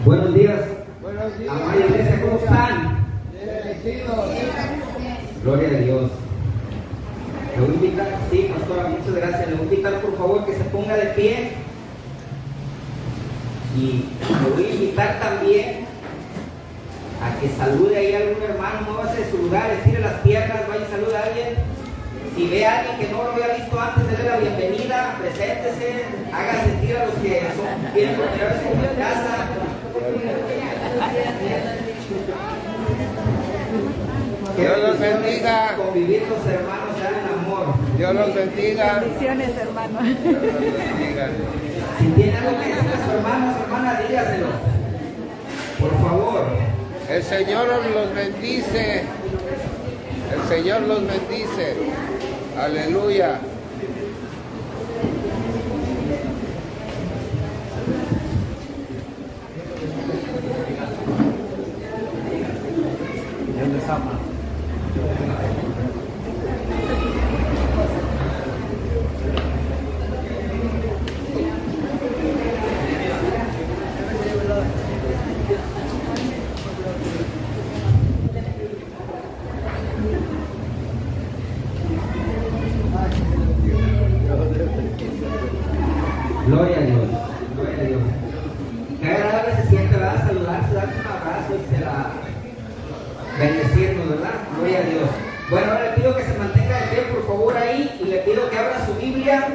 Buenos días. Buenos días. Amada iglesia, ¿cómo están? Bendecidos. Gloria a Dios. Le voy a invitar, sí, pastora, muchas gracias. Le voy a invitar por favor que se ponga de pie. Y le voy a invitar también a que salude ahí a algún hermano, muévase de su lugar, estire las piernas, vaya y salude a alguien. Si ve a alguien que no lo había visto antes, déle la bienvenida, preséntese, haga sentir a los que vienen por primera vez en la casa. Dios los bendiga. Convivir los hermanos ya en amor. Dios los bendiga. Bendiciones, hermano. Dios los bendiga. Si tiene algo que decirle a su hermano, su hermana, dígaselo. Por favor. El Señor los bendice. El Señor los bendice. Aleluya. Dios les ama. Gloria a Dios, gloria a Dios. Qué agradable se siente, ¿verdad? Saludarse, darse un abrazo y bendecirnos, ¿verdad? Gloria a Dios. Bueno, ahora le pido que se mantenga de pie, por favor, ahí, y le pido que abra su Biblia,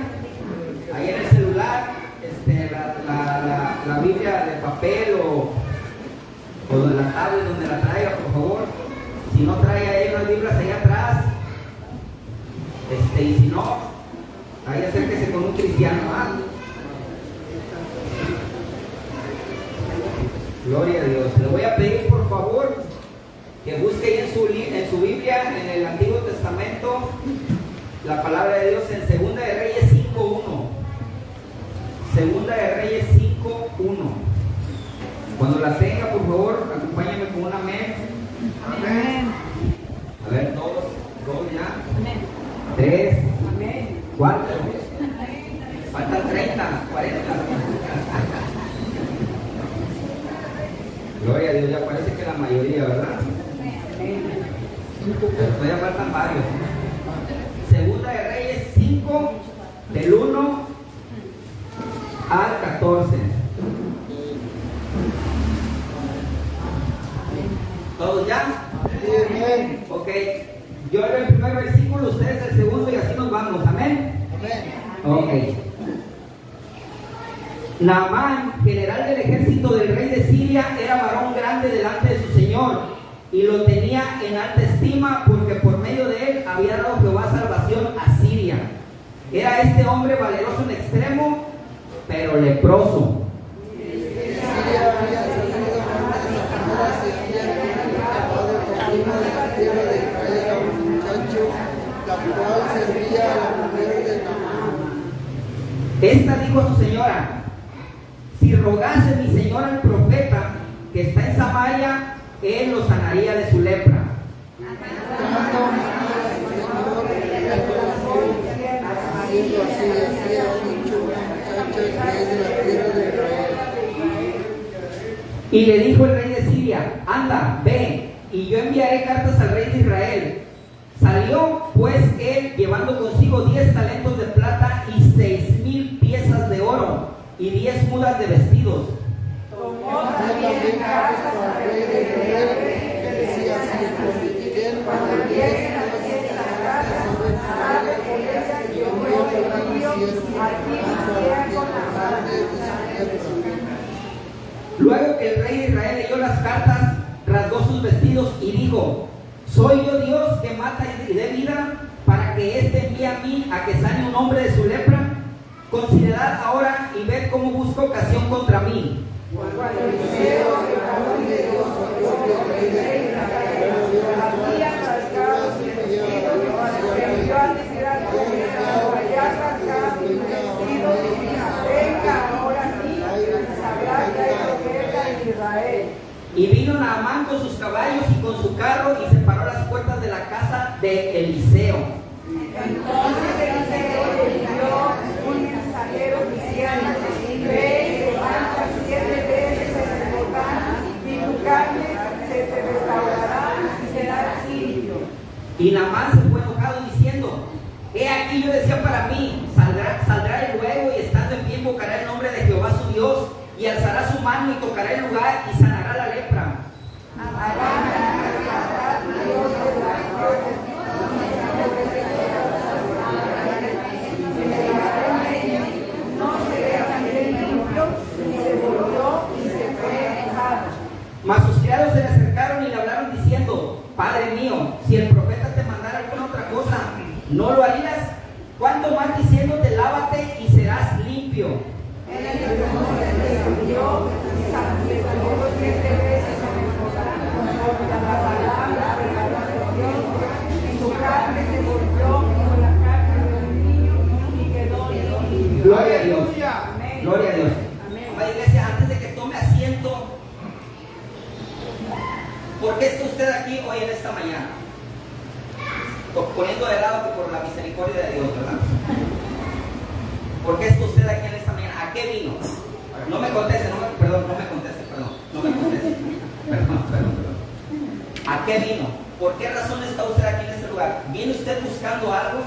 ahí en el celular, la Biblia de papel o de la tablet donde la traiga, por favor. Si no trae ahí unas Biblias allá atrás, y si no, ahí acérquese con un cristiano, ¿ah? Gloria a Dios. Le voy a pedir por favor que busque ahí en su Biblia, en el Antiguo Testamento, la palabra de Dios en Segunda de Reyes 5:1. Segunda de Reyes 5:1. Cuando la tenga, por favor, acompáñame con un amén. Amén. A ver, todos ya. Amén. 3, Amén. 4. Faltan 30, 40. Gloria a Dios, ya parece que la mayoría, ¿verdad? Pero todavía faltan varios. Segunda de Reyes 5, del 1 al 14. ¿Todos ya? Amén. Ok. Yo leo el primer versículo, ustedes el segundo y así nos vamos. ¿Amén? Amén. Ok. Naamán, general del ejército del rey de Siria, era varón grande delante de su señor y lo tenía en alta estima porque por medio de él había dado Jehová salvación a Siria. Era este hombre valeroso en extremo, pero leproso. Esta dijo a su señora: si rogase mi señor al profeta que está en Samaria, él lo sanaría de su lepra. Y le dijo el rey de Siria: anda, ve, y yo enviaré cartas al rey de Israel. Salió pues él llevando consigo 10 talentos de plata y 6,000 piezas de oro y 10 mudas de vestidos. Tomó también cartas al rey de Israel, que decía así: cuando lleguen a la casa, sabe por ella que yo voy a Dios, aquí sea con la sangre. Luego que el rey de Israel leyó las cartas, rasgó sus vestidos y dijo: ¿soy yo Dios que mata y dé vida para que éste envíe a mí a que sane un hombre de su lepra? Considerad ahora y ved cómo busco ocasión contra mí. Cuando Eliseo, el varón de Dios, oyó que el rey de Israel había rasgado sus vestidos, envió a decir al gobernador: hayas rasgado tus vestidos, venga ahora aquí y sabrá que hay profeta en Israel. Y vino Naamán con sus caballos y con su carro y se paró a las puertas de la casa de Eliseo. Entonces Eliseo le envió un mensajero diciendo: ve y levanta 7 veces en el volcán Y Naamán se fue enojado diciendo: he aquí, yo decía para mí, saldrá él luego, y estando en pie invocará el nombre de Jehová su Dios, y alzará su mano y tocará el lugar y sanará la lepra. Mas sus criados se le acercaron y le hablaron diciendo: Padre mío, si el profeta te mandara alguna otra cosa, ¿no lo harías? ¿Cuánto más diciéndote: lávate y serás limpio? Gloria a Dios. Gloria a Dios. Amada iglesia, antes de que tome asiento, ¿por qué está usted aquí hoy en esta mañana? Poniendo de lado que por la misericordia de Dios, ¿verdad? ¿Por qué está usted aquí en esta mañana? ¿A qué vino? No me conteste, perdón. ¿A qué vino? ¿Por qué razón está usted aquí en este lugar? ¿Viene usted buscando algo?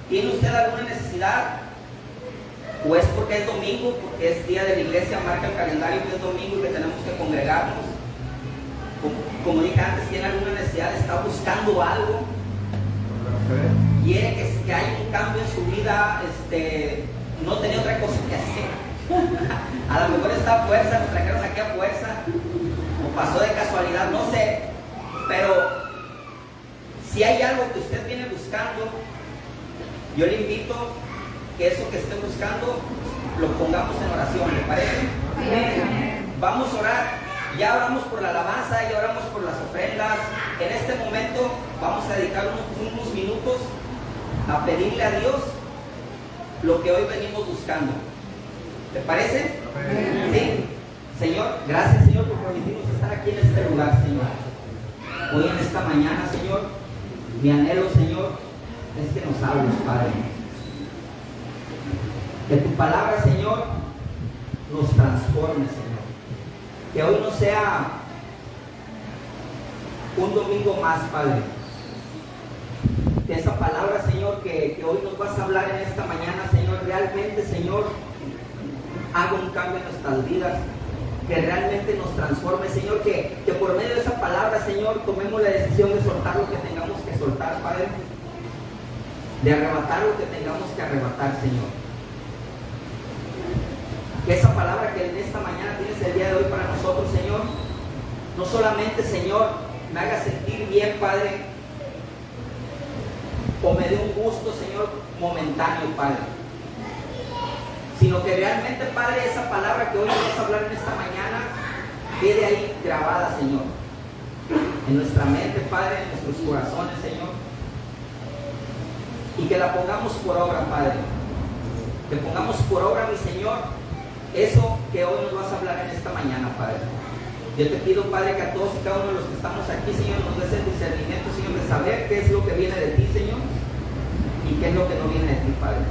¿Tiene usted alguna necesidad? ¿O es porque es domingo, porque es día de la iglesia, marca el calendario que es domingo y que tenemos que congregarnos? Como dije antes, tiene alguna necesidad, está buscando algo, quiere que haya un cambio en su vida, no tenía otra cosa que hacer. A lo mejor está a fuerza, lo trajeron aquí a fuerza, o pasó de casualidad, no sé. Pero si hay algo que usted viene buscando, yo le invito que eso que esté buscando lo pongamos en oración, ¿le parece? Amén. Vamos a orar. Ya oramos por la alabanza, ya oramos por las ofrendas. En este momento vamos a dedicar unos minutos a pedirle a Dios lo que hoy venimos buscando. ¿Te parece? Sí. Señor, gracias, Señor, por permitirnos estar aquí en este lugar, Señor. Hoy en esta mañana, Señor, mi anhelo, Señor, es que nos hables, Padre. Que tu palabra, Señor, nos transforme, Señor. Que hoy no sea un domingo más, Padre. Que esa palabra, Señor, que hoy nos vas a hablar en esta mañana, Señor, realmente, Señor, haga un cambio en nuestras vidas. Que realmente nos transforme, Señor. Que por medio de esa palabra, Señor, tomemos la decisión de soltar lo que tengamos que soltar, Padre. De arrebatar lo que tengamos que arrebatar, Señor. Que esa palabra que en esta mañana tienes el día de hoy para nosotros, Señor, no solamente, Señor, me haga sentir bien, Padre, o me dé un gusto, Señor, momentáneo, Padre, sino que realmente, Padre, esa palabra que hoy vamos a hablar en esta mañana quede ahí grabada, Señor, en nuestra mente, Padre, en nuestros corazones, Señor, y que la pongamos por obra, Padre, que pongamos por obra, mi Señor, eso que hoy nos vas a hablar en esta mañana, Padre. Yo te pido, Padre, que a todos y cada uno de los que estamos aquí, Señor, nos des el discernimiento, Señor, de saber qué es lo que viene de ti, Señor, y qué es lo que no viene de ti, Padre.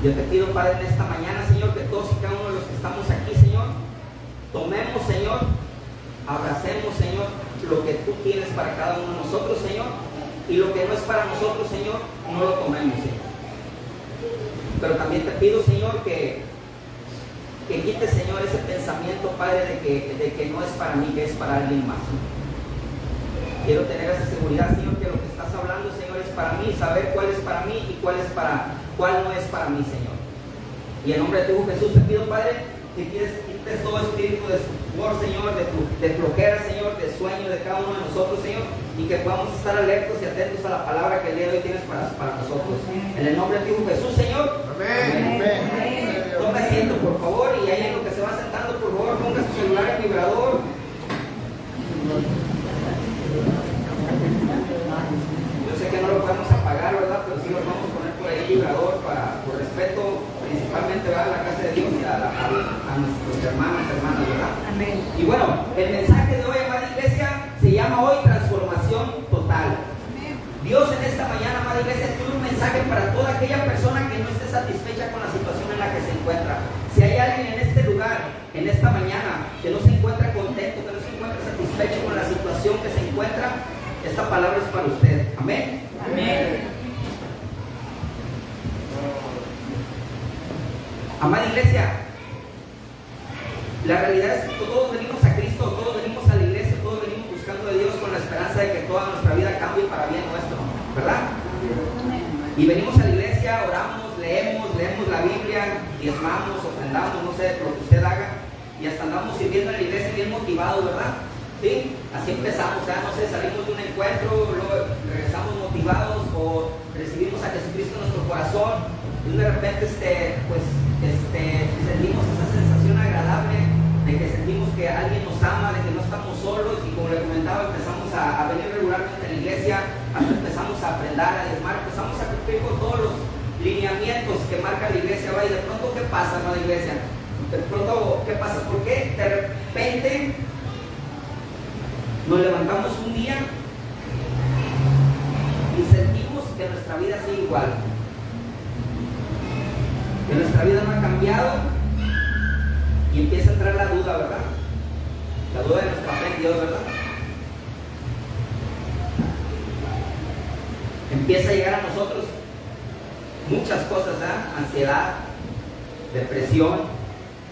Yo te pido, Padre, en esta mañana, Señor, que todos y cada uno de los que estamos aquí, Señor, tomemos, Señor, abracemos, Señor, lo que tú tienes para cada uno de nosotros, Señor, y lo que no es para nosotros, Señor, no lo tomemos, Señor. Pero también te pido, Señor, que quites, Señor, ese pensamiento, Padre, de que no es para mí, que es para alguien más. Quiero tener esa seguridad, Señor, que lo que estás hablando, Señor, es para mí, saber cuál es para mí y cuál no es para mí, Señor. Y en nombre de tu Hijo Jesús te pido, Padre, que quites todo espíritu de temor, Señor, de flojera, Señor, de sueño de cada uno de nosotros, Señor, y que podamos estar alertos y atentos a la palabra que el día de hoy tienes para nosotros. En el nombre de tu Hijo Jesús, Señor. Amén. Amén. Tome asiento, por favor, y ahí en lo que se va sentando, por favor, ponga su celular en vibrador. Yo sé que no lo podemos apagar, ¿verdad? Pero sí lo vamos a poner por ahí vibrador por respeto, principalmente a la casa de Dios y a nuestros hermanos, ¿verdad? Amén. Y bueno, el mensaje de hoy, amada iglesia, se llama hoy transformación total. Dios en esta mañana, amada iglesia, tiene un mensaje para toda aquella persona que no esté satisfecha con la situación en la que se encuentra. Si hay alguien en este lugar, en esta mañana, que no se encuentra contento, que no se encuentra satisfecho con la situación que se encuentra, esta palabra es para usted. Amén. Amén. Amada iglesia, la realidad es que todos venimos a Cristo, todos venimos a la iglesia, todos venimos buscando de Dios con la esperanza de que toda nuestra vida cambie para bien nuestro, ¿verdad? Y venimos a la iglesia, oramos, leemos la Biblia, diezmamos, ofrendamos, no sé, lo que usted haga, y hasta andamos sirviendo en la iglesia bien motivados, ¿verdad? Sí, así empezamos, ¿verdad? No sé, salimos de un encuentro, luego regresamos motivados o recibimos a Jesucristo en nuestro corazón y de repente sentimos esa sensación agradable de que sentimos que alguien nos ama, de que no estamos solos y como le comentaba, empezamos a venir regularmente a la iglesia, hasta empezamos a aprender, a diezmar, empezamos a cumplir con todos los lineamientos que marca la iglesia, ¿va? Y de pronto, ¿qué pasa, hermana iglesia? De pronto, ¿qué pasa? ¿Por qué de repente nos levantamos un día y sentimos que nuestra vida sigue igual? Que nuestra vida no ha cambiado y empieza a entrar la duda, ¿verdad? La duda de nuestra fe en Dios, ¿verdad? Empieza a llegar a nosotros muchas cosas, ¿verdad? Ansiedad, depresión,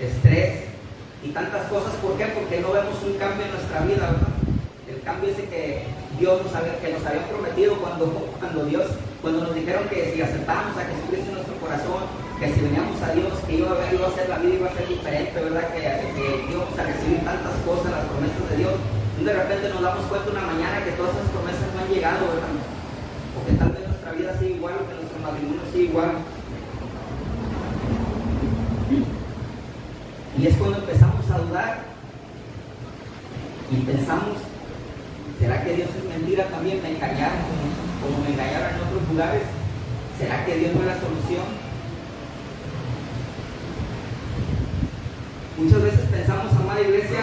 estrés y tantas cosas. ¿Por qué? Porque no vemos un cambio en nuestra vida, ¿verdad? El cambio ese que Dios nos había prometido cuando nos dijeron que si aceptábamos a Jesucristo en nuestro corazón, que si veníamos a Dios, que iba a ser la vida, iba a ser diferente, ¿verdad? Que íbamos a recibir tantas cosas, las promesas de Dios. Y de repente nos damos cuenta una mañana que todas esas promesas no han llegado, ¿verdad? O que tal vez nuestra vida sigue igual, o que nuestro matrimonio sigue igual. Y es cuando empezamos a dudar y pensamos, ¿será que Dios es mentira también? ¿Me engañaron como me engañaron en otros lugares? ¿Será que Dios no es la solución? Muchas veces pensamos, amada iglesia,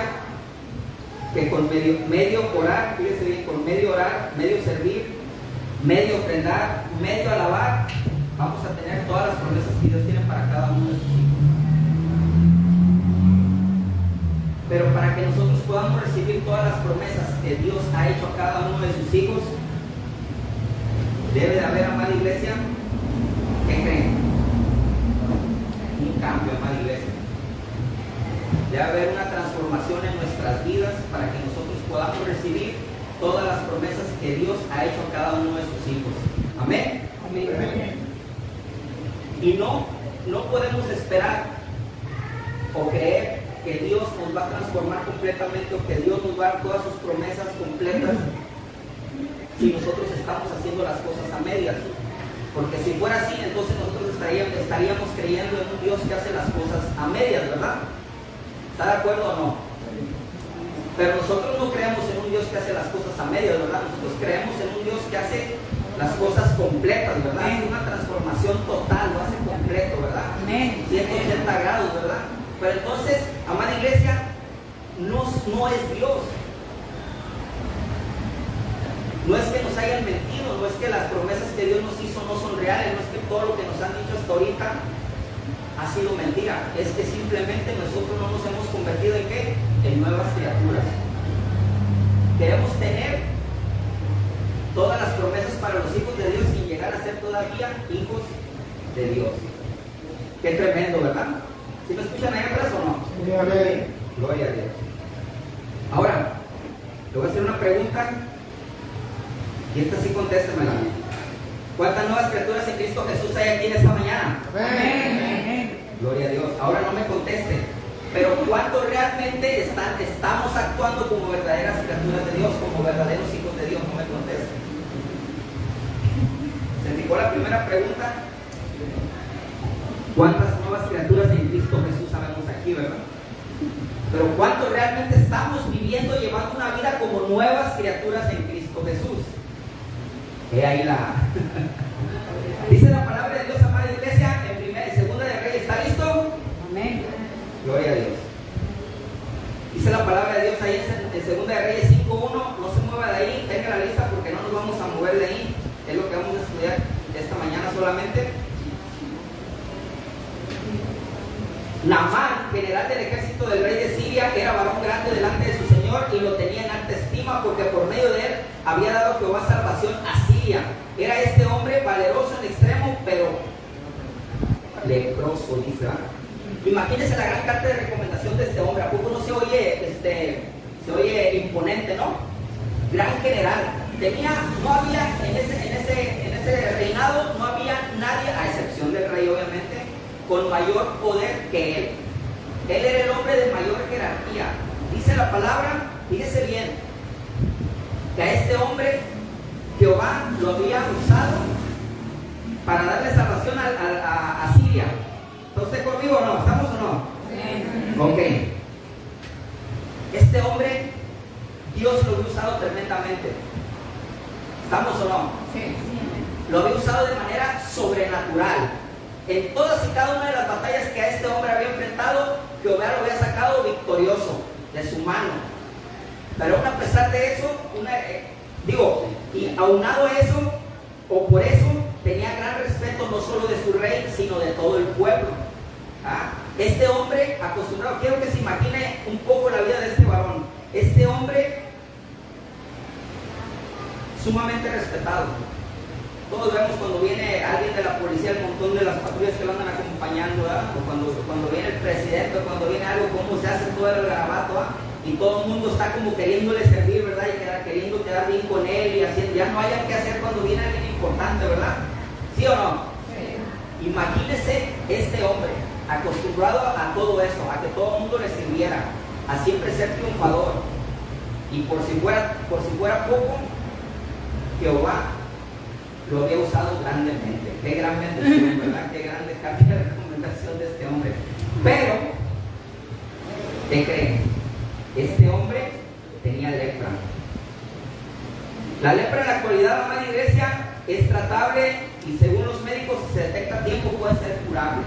que con medio orar, fíjese bien, con medio orar, medio servir, medio ofrendar, medio alabar, vamos a tener todas las promesas que Dios tiene para cada uno de sus hijos. Pero para que nosotros podamos recibir todas las promesas que Dios ha hecho a cada uno de sus hijos, debe de haber, amada iglesia, ¿qué creen? Un cambio, amada iglesia. Debe haber una transformación en nuestras vidas para que nosotros podamos recibir todas las promesas que Dios ha hecho a cada uno de sus hijos. Amén. Amén. Y no podemos esperar o creer que Dios nos va a transformar completamente o que Dios nos va a dar todas sus promesas completas si nosotros estamos haciendo las cosas a medias. Porque si fuera así, entonces nosotros estaríamos creyendo en un Dios que hace las cosas a medias, ¿verdad? ¿Está de acuerdo o no? Pero nosotros no creemos en un Dios que hace las cosas a medias, ¿verdad? Nosotros creemos en un Dios que hace las cosas completas, ¿verdad? Es una transformación total, lo hace completo, ¿verdad? 180 grados, ¿verdad? Pero entonces, amada iglesia, no es Dios. No es que nos hayan mentido, no es que las promesas que Dios nos hizo no son reales, no es que todo lo que nos han dicho hasta ahorita ha sido mentira. Es que simplemente nosotros no nos hemos convertido en ¿qué? En nuevas criaturas. Queremos tener todas las promesas para los hijos de Dios sin llegar a ser todavía hijos de Dios. Qué tremendo, ¿verdad? ¿Sí me escuchan ahí atrás o no? Amén. Gloria a Dios. Ahora, le voy a hacer una pregunta y esta sí contéstemela. ¿Cuántas nuevas criaturas en Cristo Jesús hay aquí en esta mañana? Amén. Gloria a Dios. Ahora no me conteste, pero ¿cuántos realmente estamos actuando como verdaderas criaturas de Dios, como verdaderos hijos de Dios? No me conteste. ¿Se fijó la primera pregunta? ¿Cuántas nuevas criaturas en Cristo Jesús sabemos aquí, verdad? Pero ¿cuántos realmente estamos viviendo, llevando una vida como nuevas criaturas en Cristo Jesús? He ahí la... Dice la palabra de Dios, amada iglesia, en Segunda de Reyes. ¿Está listo? Amén. Gloria a Dios. Dice la palabra de Dios ahí en Segunda de Reyes 5.1. No se mueva de ahí, tenga la lista porque no nos vamos a mover de ahí. Es lo que vamos a estudiar esta mañana solamente. Naamán, general del ejército del rey de Siria, era varón grande delante de su señor y lo tenía en alta estima porque por medio de él había dado Jehová salvación a Siria. Era este hombre valeroso en extremo, pero leproso, dice, ¿verdad? Imagínense la gran carta de recomendación de este hombre. ¿A poco no se oye imponente, no? Gran general. No había en ese reinado, no había nadie, a excepción del rey obviamente, con mayor poder que él. Él era el hombre de mayor jerarquía. Dice la palabra, fíjese bien, que a este hombre Jehová lo había usado para darle salvación a Siria. ¿Está usted conmigo o no? ¿Estamos o no? Sí. Ok. Este hombre, Dios lo había usado tremendamente. ¿Estamos o no? Sí. Lo había usado de manera sobrenatural. En todas y cada una de las batallas que a este hombre había enfrentado, Jehová lo había sacado victorioso de su mano. Pero aún a pesar de eso, y aunado a eso, o por eso, tenía gran respeto no solo de su rey, sino de todo el pueblo. ¿Ah? Este hombre acostumbrado, quiero que se imagine un poco la vida de este varón. Este hombre sumamente respetado. Todos vemos cuando viene alguien de la policía, el montón de las patrullas que lo andan acompañando, ¿verdad? O cuando viene el presidente, o cuando viene algo, cómo se hace todo el garabato, ¿verdad? Y todo el mundo está como queriéndole servir, ¿verdad? Y queriendo quedar bien con él y haciendo, ya no hayan que hacer cuando viene alguien importante, ¿verdad? ¿Sí o no? Sí. Imagínese este hombre, acostumbrado a todo eso, a que todo el mundo le sirviera, a siempre ser triunfador. Y por si fuera poco, Jehová lo había usado grandemente. Qué gran bendición, ¿verdad? Qué grande carta de recomendación de este hombre. Pero, ¿qué creen? Este hombre tenía lepra. La lepra en la actualidad, amada iglesia, es tratable y según los médicos, si se detecta a tiempo, puede ser curable.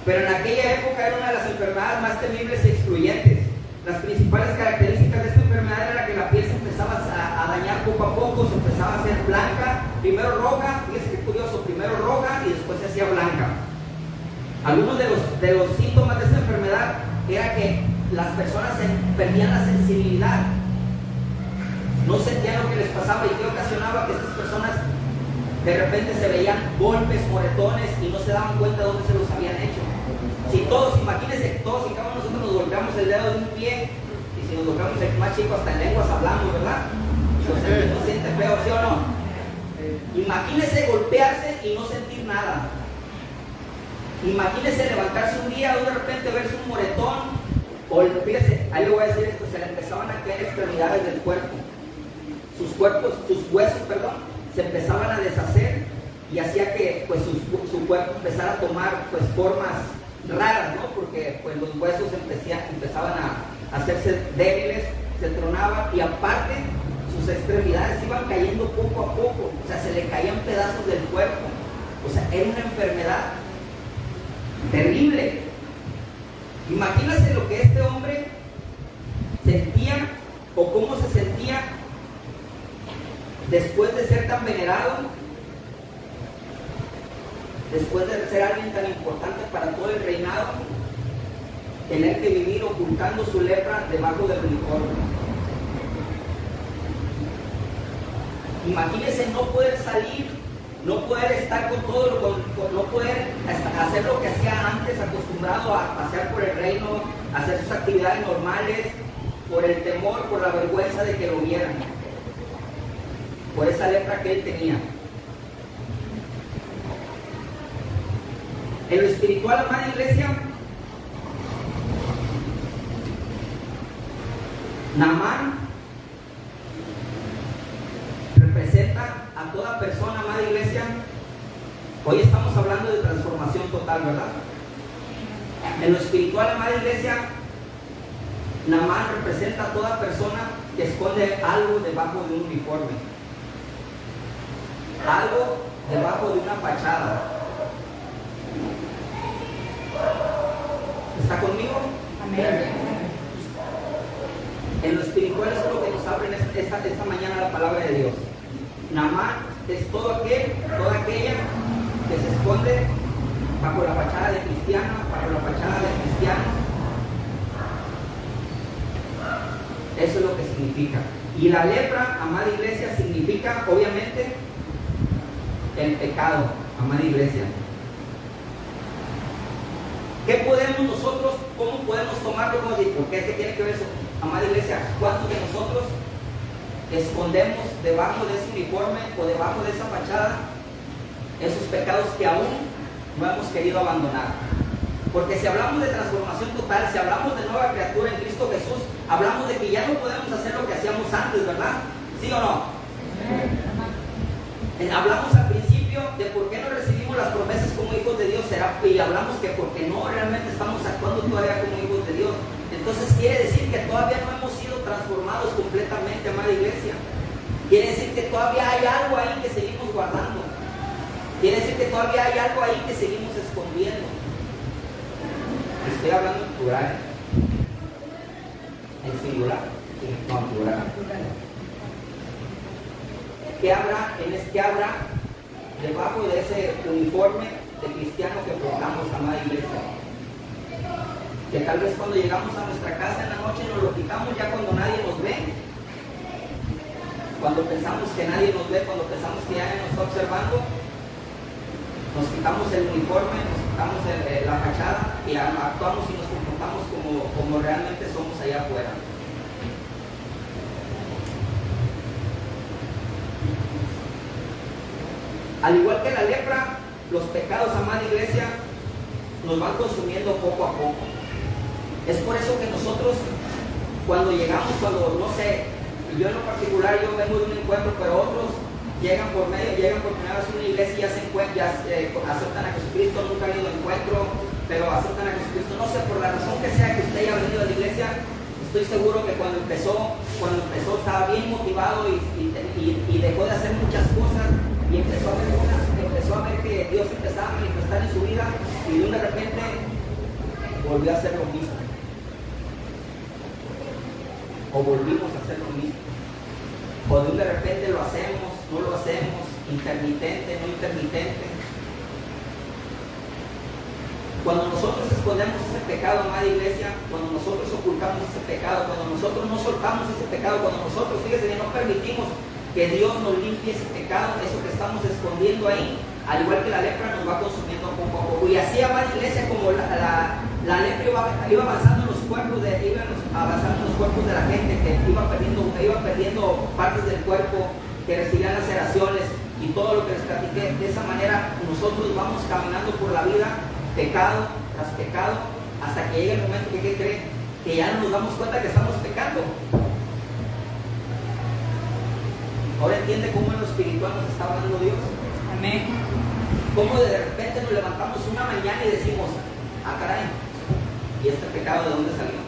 Pero en aquella época era una de las enfermedades más temibles e excluyentes. Las principales características de esta enfermedad era que la piel se empezaba a dañar poco a poco, se empezaba a hacer blanca, primero roja, fíjese qué curioso, primero roja y después se hacía blanca. Algunos de los síntomas de esta enfermedad era que las personas perdían la sensibilidad, no sentían lo que les pasaba y que ocasionaba que estas personas de repente se veían golpes, moretones y no se daban cuenta de dónde se los habían hecho. Si todos, imagínense, todos y cada uno de nosotros nos golpeamos el dedo de un pie, y si nos golpeamos el más chico hasta en lenguas hablamos, ¿verdad? No siente feo, ¿sí o no? Imagínense golpearse y no sentir nada. Imagínense levantarse un día o de repente verse un moretón, o fíjense, ahí le voy a decir esto, se le empezaban a caer extremidades del cuerpo. Sus huesos, se empezaban a deshacer y hacía que pues su cuerpo empezara a tomar pues formas raras, ¿no? Porque pues los huesos empezaban a hacerse débiles, se tronaban y aparte sus extremidades iban cayendo poco a poco, o sea, se le caían pedazos del cuerpo, o sea, era una enfermedad terrible. Imagínense lo que este hombre sentía o cómo se sentía después de ser tan venerado, después de ser alguien tan importante para todo el reinado, tener que vivir ocultando su lepra debajo del uniforme. Imagínense no poder salir, no poder estar con todo, no poder hacer lo que hacía antes, acostumbrado a pasear por el reino, hacer sus actividades normales, por el temor, por la vergüenza de que lo vieran, por esa lepra que él tenía. En lo espiritual, amada iglesia, Naamán representa a toda persona, amada iglesia. Hoy estamos hablando de transformación total, ¿verdad? En lo espiritual, amada iglesia, Naamán representa a toda persona que esconde algo debajo de un uniforme, algo debajo de una fachada. ¿Está conmigo? Amén. En lo espiritual es lo que nos abre esta mañana la palabra de Dios. Naamán es todo aquella que se esconde bajo la fachada de cristiano, bajo la fachada de cristiano. Eso es lo que significa. Y la lepra, amada iglesia, significa obviamente el pecado, amada iglesia. ¿Qué podemos nosotros, cómo podemos tomarlo? ¿Por qué? ¿Qué tiene que ver eso? Amada iglesia, ¿cuántos de nosotros escondemos debajo de ese uniforme o debajo de esa fachada esos pecados que aún no hemos querido abandonar? Porque si hablamos de transformación total, si hablamos de nueva criatura en Cristo Jesús, hablamos de que ya no podemos hacer lo que hacíamos antes, ¿verdad? ¿Sí o no? Hablamos al principio de por qué no recibimos las promesas como hijos de Dios, y hablamos que porque no realmente estamos actuando todavía como hijos de Dios. Entonces quiere decir que todavía no hemos sido transformados completamente, amada iglesia. Quiere decir que todavía hay algo ahí que seguimos guardando. Quiere decir que todavía hay algo ahí que seguimos escondiendo. Estoy hablando en plural. En singular. No, en plural. ¿Qué habrá debajo de ese uniforme de cristiano que portamos, amada iglesia? Que tal vez cuando llegamos a nuestra casa en la noche nos lo quitamos ya cuando nadie nos ve. Cuando pensamos que nadie nos ve, cuando pensamos que nadie nos está observando, nos quitamos el uniforme, nos quitamos la fachada y actuamos y nos comportamos como realmente somos allá afuera. Al igual que la lepra, los pecados, amada iglesia, nos van consumiendo poco a poco. Es por eso que nosotros, cuando llegamos, no sé, yo en lo particular, yo vengo de un encuentro, pero otros llegan por primera vez a una iglesia y aceptan a Jesucristo, nunca han ido a encuentro, pero aceptan a Jesucristo. No sé, por la razón que sea que usted haya venido a la iglesia, estoy seguro que cuando empezó estaba bien motivado y dejó de hacer muchas cosas y empezó a ver que Dios empezaba a manifestar en su vida y de repente volvió a hacer lo mismo. O volvimos a hacer lo mismo. O de repente lo hacemos, no lo hacemos, intermitente, no intermitente. Cuando nosotros escondemos ese pecado, amada iglesia, cuando nosotros ocultamos ese pecado, cuando nosotros no soltamos ese pecado, cuando nosotros, fíjese, no permitimos que Dios nos limpie ese pecado, eso que estamos escondiendo ahí, al igual que la lepra nos va consumiendo poco a poco. Y así, amada iglesia, como la lepra iba avanzando en los cuerpos de la gente, que iba perdiendo partes del cuerpo, que recibían laceraciones y todo lo que les platiqué. De esa manera nosotros vamos caminando por la vida, pecado tras pecado, hasta que llegue el momento que creen que ya no nos damos cuenta que estamos pecando. Ahora entiende cómo en lo espiritual nos está hablando Dios. Amén. Cómo de repente nos levantamos una mañana y decimos, ah, caray, ¿y este pecado de dónde salió?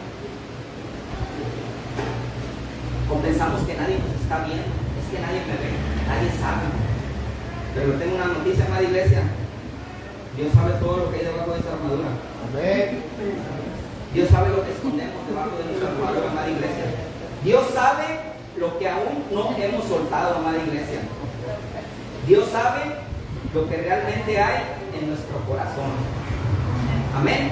O pensamos que nadie nos está viendo, es que nadie me ve, nadie sabe. Pero tengo una noticia, amada iglesia. Dios sabe todo lo que hay debajo de esa armadura. Amén. Dios sabe lo que escondemos debajo de nuestra armadura, amada iglesia. Dios sabe lo que aún no hemos soltado, amada iglesia. Dios sabe lo que realmente hay en nuestro corazón. Amén.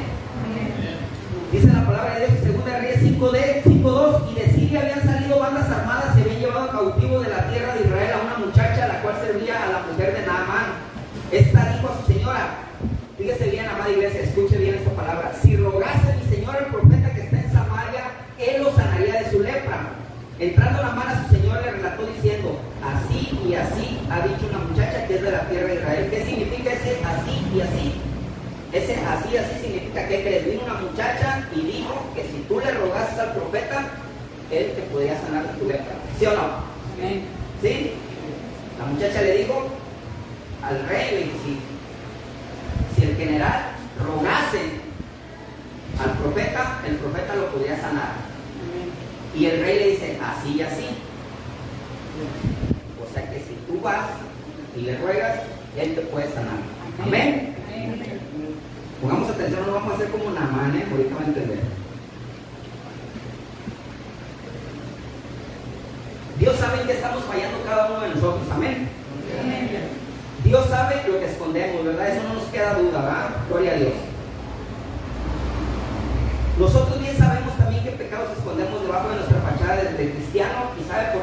Dice la palabra de Dios en 2 Reyes 5:2, y de Siria habían salido bandas armadas y habían llevado cautivo de la tierra de Israel a una muchacha, la cual servía a la mujer de Naamán. Esta dijo a su señora, fíjese bien, amada iglesia, escuche bien esta palabra: si rogase mi señor el profeta que está en Samaria, él lo sanaría de su lepra. Entrando Naamán a su señor, le relató diciendo, así y así ha dicho una muchacha que es de la tierra de Israel. ¿Qué significa ese así y así? Ese así y así significa que crees. Vino una muchacha y dijo que si tú le rogases al profeta, él te podría sanar de tu lepra. ¿Sí o no? Amén. ¿Sí? La muchacha le dijo al rey, le dijo, si el general rogase al profeta, el profeta lo podría sanar. Y el rey le dice, así y así. O sea que si tú vas y le ruegas, él te puede sanar. Amén. Pongamos atención, no vamos a hacer como Naamán, ahorita van a entender. Dios sabe que estamos fallando cada uno de nosotros. Amén. Dios sabe lo que escondemos, ¿verdad? Eso no nos queda duda, ¿verdad? Gloria a Dios. Nosotros bien sabemos también qué pecados escondemos debajo de nuestra fachada de cristiano. ¿Y sabe por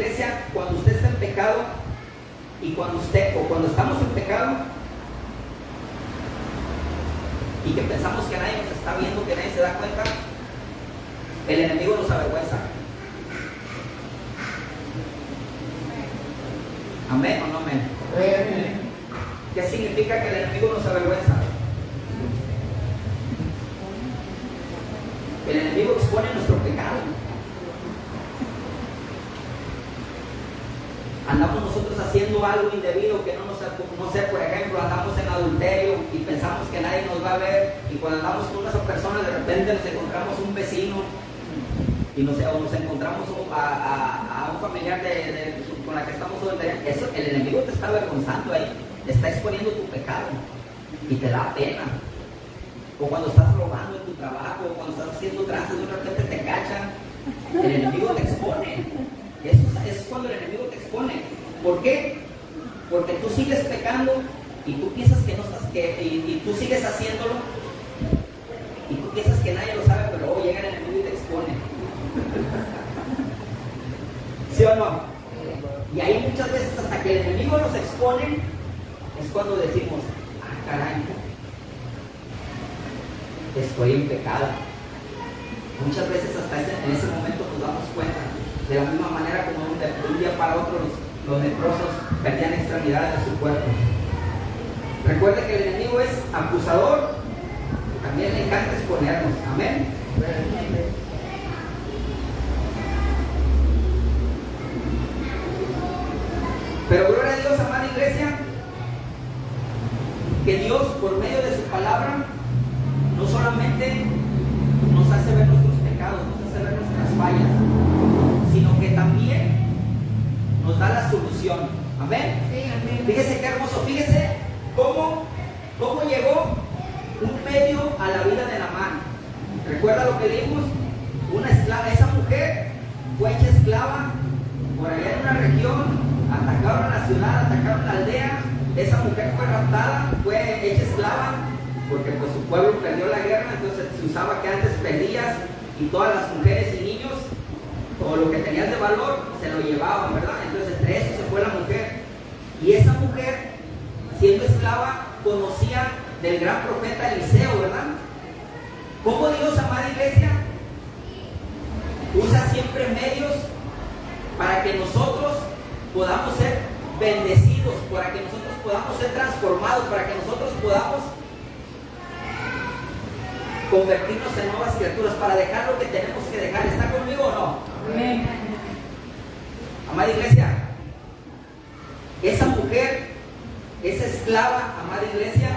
iglesia, cuando usted está en pecado y cuando estamos en pecado y que pensamos que nadie nos está viendo, que nadie se da cuenta, el enemigo nos avergüenza. ¿Amén o no amén? ¿Qué significa que el enemigo nos avergüenza? El enemigo expone nuestro pecado. Andamos nosotros haciendo algo indebido que no sé, por ejemplo, andamos en adulterio y pensamos que nadie nos va a ver, y cuando andamos con una persona de repente nos encontramos un vecino y nos encontramos a un familiar con la que estamos adulterando. Eso, el enemigo te está avergonzando ahí, te está exponiendo tu pecado y te da pena. O cuando estás robando en tu trabajo, o cuando estás haciendo trances, de repente te cachan, el enemigo te expone. Eso es cuando el enemigo te expone. ¿Por qué? Porque tú sigues pecando y tú piensas que no estás, y tú sigues haciéndolo y tú piensas que nadie lo sabe, pero luego llega el enemigo y te expone. ¿Sí o no? Y ahí muchas veces, hasta que el enemigo nos expone, es cuando decimos: ah, caray, estoy en pecado. Muchas veces hasta en ese momento nos damos cuenta. De la misma manera como de un día para otro los leprosos perdían extremidades de su cuerpo. Recuerde que el enemigo es acusador, también le encanta exponernos. Amén. Pero gloria a Dios, amada iglesia, que Dios por medio de su palabra no solamente nos hace ver nuestros pecados, nos hace ver nuestras fallas, sino que también nos da la solución. Amén. Sí, amén. Fíjese qué hermoso, fíjese cómo llegó un medio a la vida de Naamán. ¿Recuerda lo que dimos? Una esclava, esa mujer fue hecha esclava por allá en una región, atacaron la ciudad, atacaron la aldea, esa mujer fue raptada, fue hecha esclava, porque pues su pueblo perdió la guerra, entonces se usaba que antes perdías y todas las mujeres y niños, o lo que tenías de valor, se lo llevaban, ¿verdad? Entonces entre eso se fue la mujer. Y esa mujer, siendo esclava, conocía del gran profeta Eliseo, ¿verdad? ¿Cómo Dios, amada iglesia, usa siempre medios para que nosotros podamos ser bendecidos, para que nosotros podamos ser transformados, para que nosotros podamos convertirnos en nuevas criaturas, para dejar lo que tenemos que dejar? ¿Está conmigo o no? Amén. Amada iglesia, esa mujer, esa esclava, amada iglesia,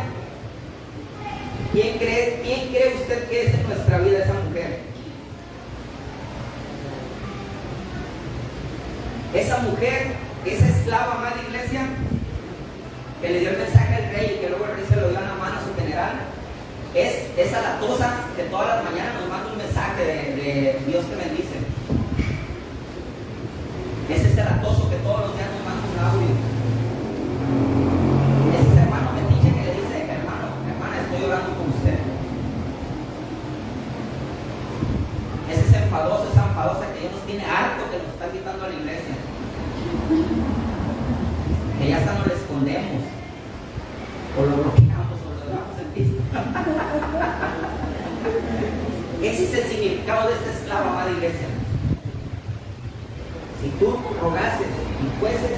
¿quién cree usted que es en nuestra vida esa mujer? Esa mujer, esa esclava, amada iglesia, que le dio el mensaje al rey y que luego el rey se lo dio a Naamán, a su general, es esa latosa que todas las mañanas nos manda un mensaje de Dios te bendice. Es ese latoso que todos los días nos manda un audio. Es ese hermano metiche que le dice: hermana, estoy orando con usted. Es ese enfadoso, esa enfadosa que Dios nos tiene harto, que nos está quitando a la iglesia. Que ya hasta nos lo escondemos, o lo bloqueamos, o lo dejamos en pista. Ese es el significado de esta esclava, amada iglesia. Si tú rogases y fueses,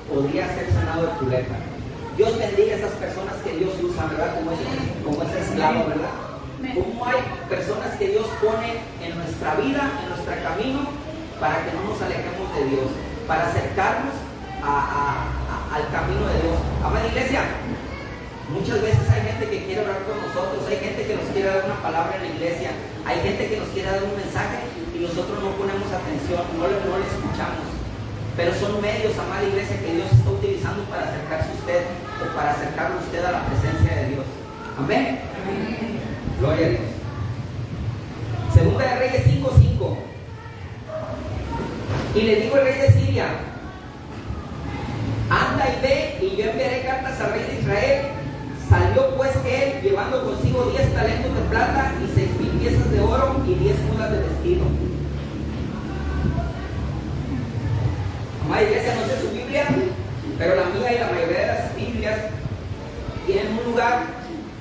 podrías ser sanado de tu lepra. Dios bendiga a esas personas que Dios usa, ¿verdad? Como esa esclava, ¿verdad? Como hay personas que Dios pone en nuestra vida, en nuestro camino, para que no nos alejemos de Dios, para acercarnos al camino de Dios. Amada iglesia, muchas veces hay gente que quiere orar con nosotros, hay gente que nos quiere dar una palabra en la iglesia, hay gente que nos quiere dar un mensaje y nosotros no ponemos atención, no le escuchamos. Pero son medios, amada iglesia, que Dios está utilizando para acercarse a usted, o para acercarlo a usted a la presencia de Dios. Amén. Amén. Gloria a Dios. Segunda de Reyes 5:5. Y le dijo el rey de Siria: anda y ve, y yo enviaré cartas al rey de Israel. Salió pues él, llevando consigo 10 talentos de plata y 6,000 piezas de oro y 10 mudas de vestido. Amada iglesia, no sé su Biblia, pero la mía y la mayoría de las Biblias tienen un lugar,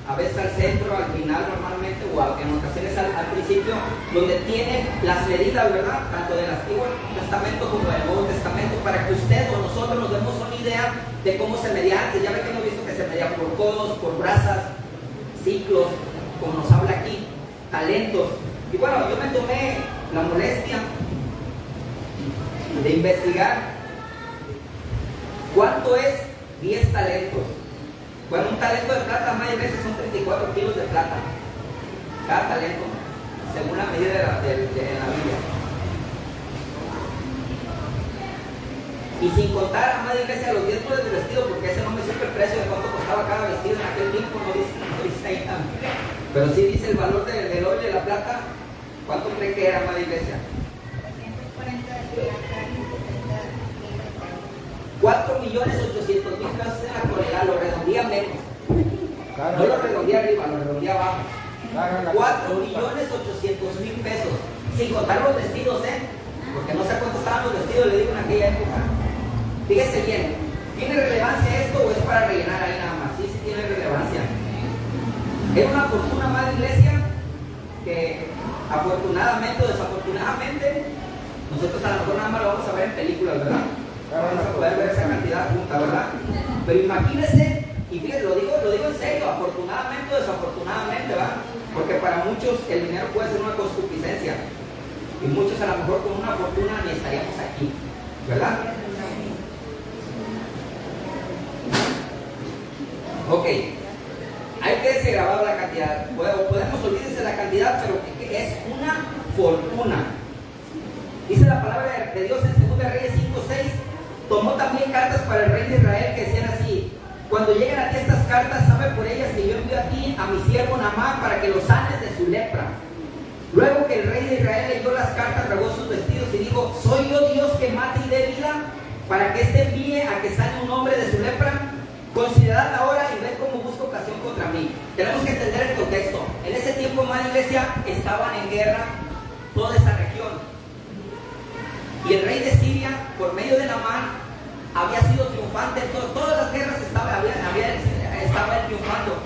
a veces al centro, al final normalmente, o en ocasiones al principio, donde tienen las medidas, ¿verdad? Tanto del Antiguo Testamento como del Nuevo Testamento, para que usted o nosotros nos demos una idea de cómo se medía antes. Ya ve que hemos visto que se medía por codos, por brazas, ciclos, como nos habla aquí, talentos. Y bueno, yo me tomé la molestia de investigar cuánto es 10 talentos. Bueno, un talento de plata, más veces son 34 kilos de plata. Cada talento, según la medida de la Biblia. Y sin contar, amada iglesia, los 10 de vestido, porque ese no me supe el precio de cuánto costaba cada vestido en aquel tiempo, no dice ahí también. Pero sí dice el valor del oro y de la plata. ¿Cuánto cree que era, amada iglesia? 4.800.000 pesos en la actualidad, lo redondía menos. No lo redondía arriba, lo redondía abajo. 4.800.000 pesos. Sin contar los vestidos, porque no sé cuánto estaban los vestidos, le digo en aquella época. Fíjese bien, ¿tiene relevancia esto o es para rellenar ahí nada más? Sí, sí tiene relevancia. Era una fortuna, amada iglesia, que afortunadamente o desafortunadamente, nosotros a lo mejor nada más lo vamos a ver en películas, ¿verdad? Vamos a poder ver esa cantidad junta, ¿verdad? Pero imagínense, y fíjense, lo digo en serio, afortunadamente o desafortunadamente, ¿verdad? Porque para muchos el dinero puede ser una concupiscencia. Y muchos a lo mejor con una fortuna ni estaríamos aquí, ¿verdad? Ok, hay que grabado la cantidad. Podemos olvidarse la cantidad, pero es una fortuna. Dice la palabra de Dios en 2 Reyes 5:6. Tomó también cartas para el rey de Israel que decían así: cuando lleguen a ti estas cartas, sabe por ellas que yo envío a ti a mi siervo Naamán para que lo sanes de su lepra. Luego que el rey de Israel leyó las cartas, rasgó sus vestidos y dijo: ¿soy yo Dios que mate y dé vida para que éste envíe a que sane un hombre de su lepra? Considerad ahora y ved cómo busco ocasión contra mí. Tenemos que entender el contexto. En ese tiempo, hermana iglesia, estaban en guerra toda esa región. Y el rey de Siria, por medio de Naamán, había sido triunfante en todas las guerras, estaba triunfando.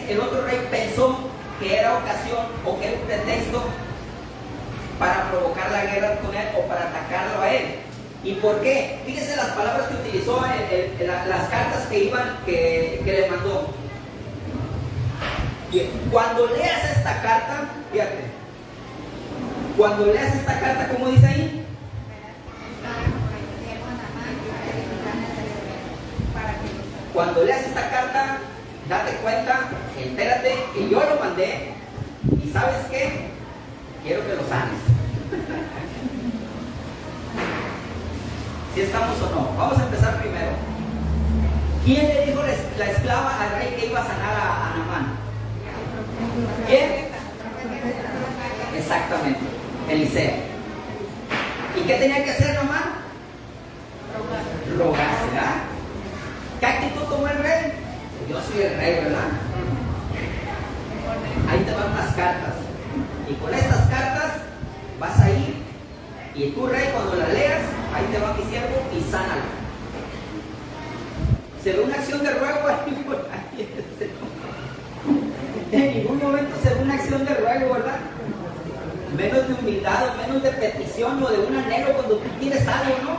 El otro rey pensó que era ocasión o que era un pretexto para provocar la guerra con él o para atacarlo a él. ¿Y por qué? Fíjense las palabras que utilizó las cartas que le mandó. Bien, cuando leas esta carta, fíjate, cuando leas esta carta, ¿cómo dice ahí? Cuando leas esta carta, date cuenta, entérate que yo lo mandé y ¿sabes qué? Quiero que lo sanes. ¿Si estamos o no? Vamos a empezar primero. ¿Quién le dijo la esclava al rey que iba a sanar a Naamán? ¿Quién? Exactamente, Eliseo. ¿Y qué tenía que hacer Naamán? Rogarse, ¿verdad? ¿Qué actitud tomó el rey? Yo soy el rey, ¿verdad? Ahí te van unas cartas. Y con estas cartas vas a ir. Y tú, rey, cuando las leas, ahí te va mi siervo y sánalo. Se ve una acción de ruego ahí por ahí. En ningún momento se ve una acción de ruego, ¿verdad? Menos de humildad o menos de petición o de un anhelo cuando tú quieres algo, ¿no?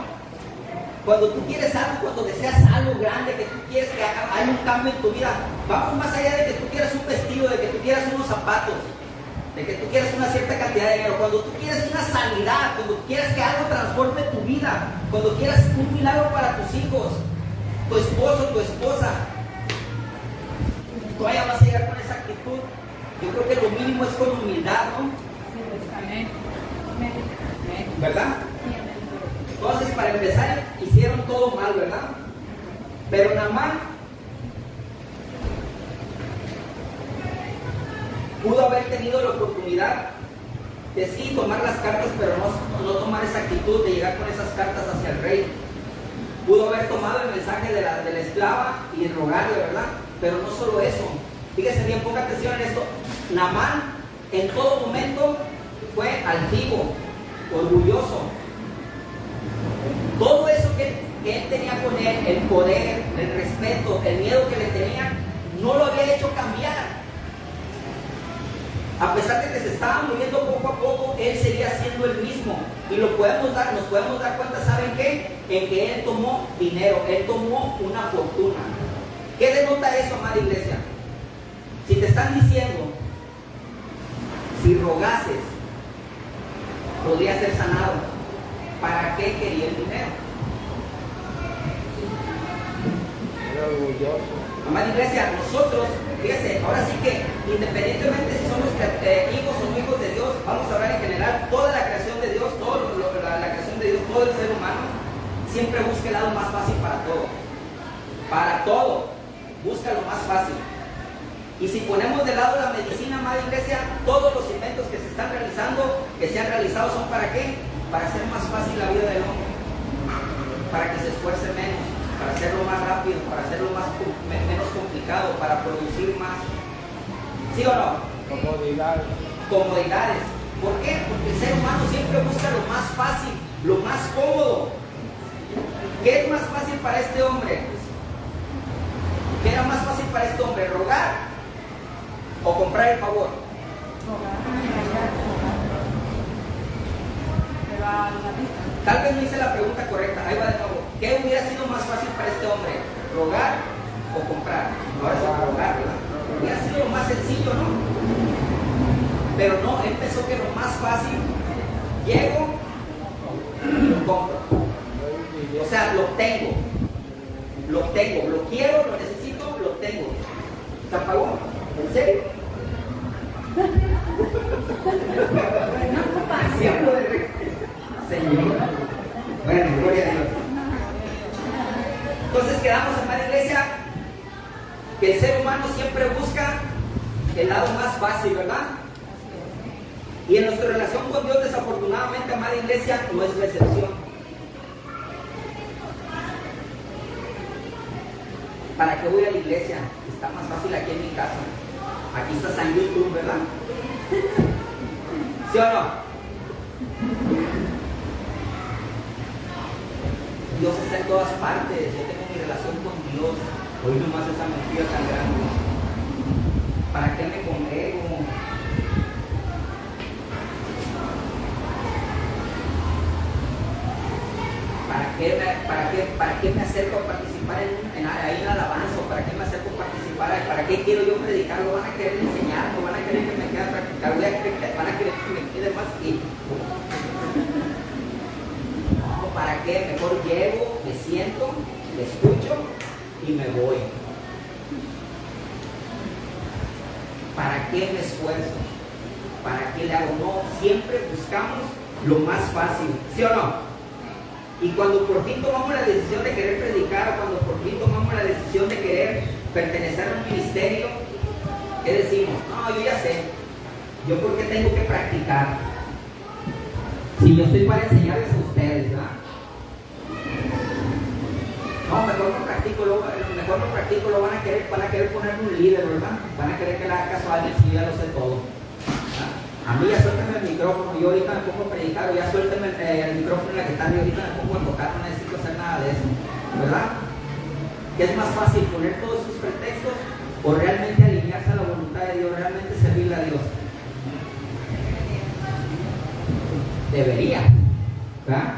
Cuando tú quieres algo, cuando deseas algo grande, que tú quieres que haya un cambio en tu vida, vamos más allá de que tú quieras un vestido, de que tú quieras unos zapatos, de que tú quieras una cierta cantidad de dinero, cuando tú quieres una sanidad, cuando tú quieres que algo transforme tu vida, cuando quieras un milagro para tus hijos, tu esposo, tu esposa, todavía vas a llegar con esa actitud. Yo creo que lo mínimo es con humildad, ¿no? ¿Verdad? Entonces, para empezar, hicieron todo mal, ¿verdad? Pero Naamán pudo haber tenido la oportunidad de sí tomar las cartas, pero no tomar esa actitud de llegar con esas cartas hacia el rey. Pudo haber tomado el mensaje de la esclava y rogarle, ¿verdad? Pero no solo eso. Fíjese bien, ponga atención en esto. Naamán en todo momento fue altivo, orgulloso. todo eso que él tenía con él, el poder, el respeto, el miedo que le tenían, no lo había hecho cambiar. A pesar de que se estaba muriendo poco a poco, él seguía siendo el mismo. Y nos podemos dar cuenta, ¿saben qué? En que él tomó dinero, él tomó una fortuna. ¿Qué denota eso, amada iglesia? Si te están diciendo, si rogases, podría ser sanado, ¿para qué quería el dinero? Era orgulloso. Amada iglesia, nosotros, fíjense, ahora sí que independientemente si somos hijos o no hijos de Dios, vamos a hablar en general, toda la creación de Dios, la creación de Dios, todo el ser humano, siempre busca el lado más fácil para todo. Para todo, busca lo más fácil. Y si ponemos de lado la medicina, amada iglesia, todos los inventos que se están realizando, que se han realizado, ¿son para qué? Para hacer más fácil la vida del hombre, para que se esfuerce menos, para hacerlo más rápido, para hacerlo menos complicado, para producir más. ¿Sí o no? Comodidades. Comodidades. ¿Por qué? Porque el ser humano siempre busca lo más fácil, lo más cómodo. ¿Qué es más fácil para este hombre? ¿Qué era más fácil para este hombre? ¿Rogar o comprar el favor? Tal vez no hice la pregunta correcta. Ahí va de nuevo. ¿Qué hubiera sido más fácil para este hombre? ¿Rogar o comprar? Ahora sí, rogar, ¿verdad? Hubiera sido lo más sencillo, ¿no? Pero no, él pensó que lo más fácil, llego y lo compro. O sea, lo obtengo, lo quiero, lo necesito, lo obtengo. ¿Se apagó? ¿En serio? Señor. Bueno, gloria a Dios. Entonces quedamos, amada iglesia, que el ser humano siempre busca el lado más fácil, ¿verdad? Y en nuestra relación con Dios, desafortunadamente, amada iglesia, no es la excepción. ¿Para qué voy a la iglesia? Está más fácil aquí en mi casa. Aquí estás en YouTube, ¿verdad? ¿Sí o no? Dios está en todas partes. Yo tengo mi relación con Dios. Hoy nomás esa mentira tan grande. ¿Para qué me congrego? ¿Para qué me acerco a participar ahí en alabanza? ¿Para qué me acerco a participar? ¿Para qué quiero yo predicar? ¿Lo van a querer enseñar? ¿Lo van a querer que me quede a practicar? ¿Van a querer que me quede más tiempo? No, ¿para qué? Mejor llego, me siento, me escucho y me voy. ¿Para qué me esfuerzo? ¿Para qué le hago? No, siempre buscamos lo más fácil, ¿sí o no? Y cuando por fin tomamos la decisión de querer predicar, cuando por fin tomamos la decisión de querer pertenecer a un ministerio, ¿qué decimos? No, yo ya sé. ¿Yo por qué tengo que practicar? Si yo estoy para enseñarles a ustedes, ¿verdad? No, mejor no practico, lo van a querer ponerme un líder, ¿verdad? Van a querer que le haga caso a alguien si yo ya lo sé todo. A mí ya suéltame el micrófono, yo ahorita me pongo a predicar, o ya suéltame el micrófono en la guitarra y ahorita me pongo a tocar, no necesito hacer nada de eso, ¿verdad? ¿Qué es más fácil, poner todos sus pretextos o realmente alinearse a la voluntad de Dios, realmente servirle a Dios? Debería, ¿verdad?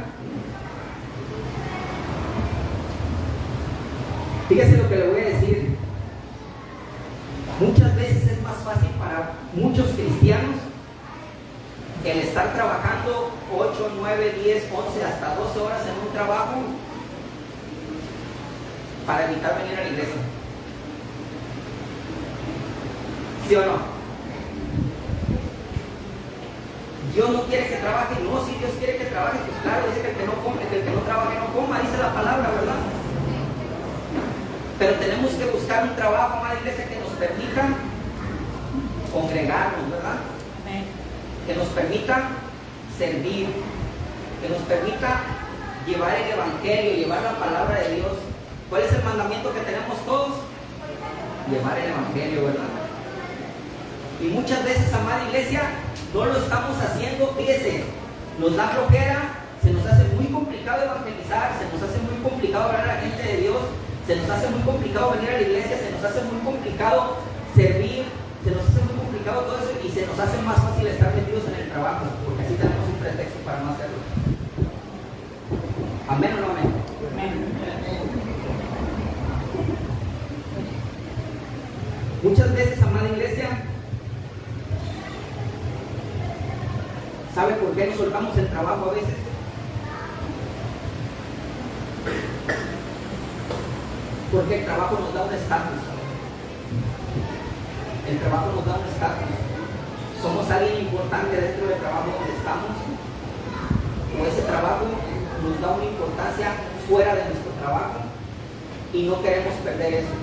Fíjese lo que le voy a decir. Muchas veces es más fácil para muchos cristianos el estar trabajando 8, 9, 10, 11, hasta 12 horas en un trabajo para evitar venir a la iglesia. ¿Sí o no? Dios no quiere que trabaje. No, si Dios quiere que trabaje, pues claro, dice que el que no come, que el que no trabaje no coma, dice la palabra, ¿verdad? Pero tenemos que buscar un trabajo, amada iglesia, que nos permita congregarnos, ¿verdad? Que nos permita servir, que nos permita llevar el evangelio, llevar la palabra de Dios. ¿Cuál es el mandamiento que tenemos todos? Llevar el evangelio, ¿verdad? Y muchas veces, amada iglesia, no lo estamos haciendo, fíjese, nos da flojera, se nos hace muy complicado complicado evangelizar, se nos hace muy complicado hablar a la gente de Dios, se nos hace muy complicado venir a la iglesia, se nos hace muy complicado servir, se nos hace muy complicado todo eso y se nos hace más fácil estar metidos en el trabajo, porque así tenemos un pretexto para no hacerlo. ¿Amén o no amén? Muchas veces, amada iglesia, ¿sabe por qué nos soltamos el trabajo a veces? Porque el trabajo nos da un estatus. El trabajo nos da un estatus. Somos alguien importante dentro del trabajo donde estamos. O ese trabajo nos da una importancia fuera de nuestro trabajo y no queremos perder eso.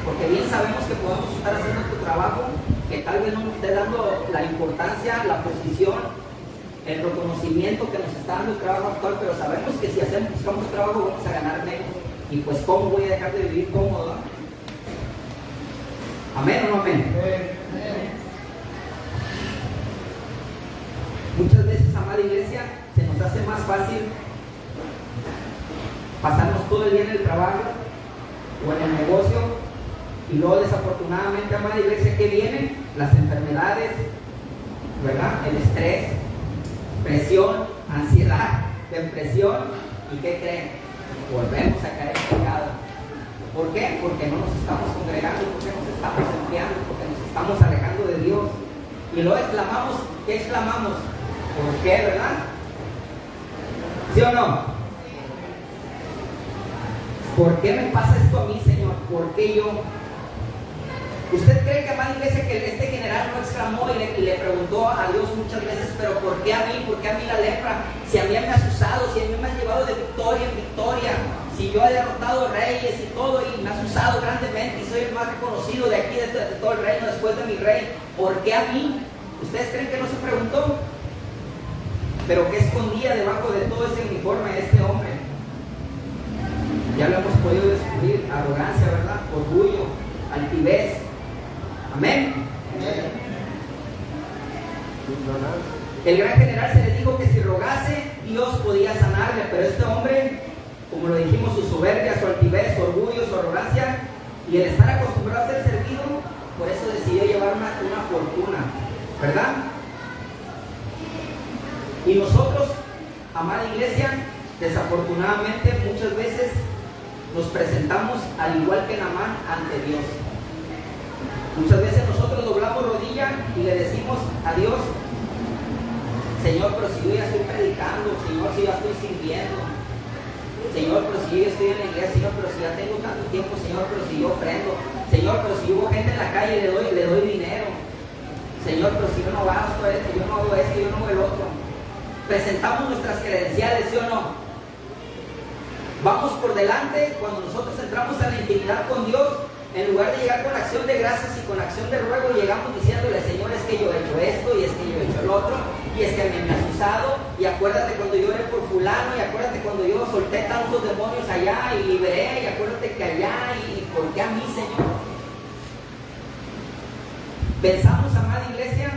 Porque bien sabemos que podemos estar haciendo nuestro trabajo, que tal vez no nos esté dando la importancia, la posición, el reconocimiento que nos está dando el trabajo actual, pero sabemos que si buscamos trabajo vamos a ganar menos. Y pues, ¿cómo voy a dejar de vivir cómodo? ¿Amén o no amén? Muchas veces, amada iglesia, se nos hace más fácil pasarnos todo el día en el trabajo o en el negocio. Y luego, desafortunadamente, amada iglesia, ¿qué vienen? Las enfermedades, ¿verdad? El estrés, presión, ansiedad, depresión. ¿Y qué creen? Volvemos a caer en pecado. ¿Por qué? Porque no nos estamos congregando, porque nos estamos enfriando, porque nos estamos alejando de Dios. Y luego exclamamos, ¿qué exclamamos? ¿Por qué, verdad? ¿Sí o no? ¿Por qué me pasa esto a mí, Señor? ¿Por qué yo? ¿Usted cree que, amada iglesia, que este general no exclamó y le preguntó a Dios muchas veces, pero ¿por qué a mí? ¿Por qué a mí la lepra? Si a mí me has usado, si a mí me has llevado de victoria en victoria, si yo he derrotado reyes y todo y me has usado grandemente y soy el más reconocido de aquí, de todo el reino después de mi rey, ¿por qué a mí? ¿Ustedes creen que no se preguntó? Pero ¿qué escondía debajo de todo ese uniforme de este hombre? Ya lo hemos podido descubrir: arrogancia, ¿verdad? Orgullo, altivez. Amén. El gran general se le dijo que si rogase, Dios podía sanarle, pero este hombre, como lo dijimos, su soberbia, su altivez, su orgullo, su arrogancia y el estar acostumbrado a ser servido, por eso decidió llevar una fortuna, ¿verdad? Y nosotros, amada iglesia, desafortunadamente muchas veces nos presentamos al igual que Naamán ante Dios. Muchas veces nosotros doblamos rodilla y le decimos a Dios: Señor, pero si yo ya estoy predicando, Señor, si yo ya estoy sirviendo, Señor, pero si yo ya estoy en la iglesia, Señor, pero si ya tengo tanto tiempo, Señor, pero si yo ofrendo, Señor, pero si hubo gente en la calle y le doy dinero, Señor, pero si yo no gasto esto, yo no hago esto, yo no hago el otro. Presentamos nuestras credenciales, ¿sí o no? Vamos por delante. Cuando nosotros entramos a la intimidad con Dios, en lugar de llegar con acción de gracias y con acción de ruego, llegamos diciéndole: Señor, es que yo he hecho esto, y es que yo he hecho el otro, y es que a mí me has usado, y acuérdate cuando yo oré por fulano, y acuérdate cuando yo solté tantos demonios allá y liberé, y acuérdate que allá, y ¿por qué a mí, Señor? Pensamos, amada iglesia,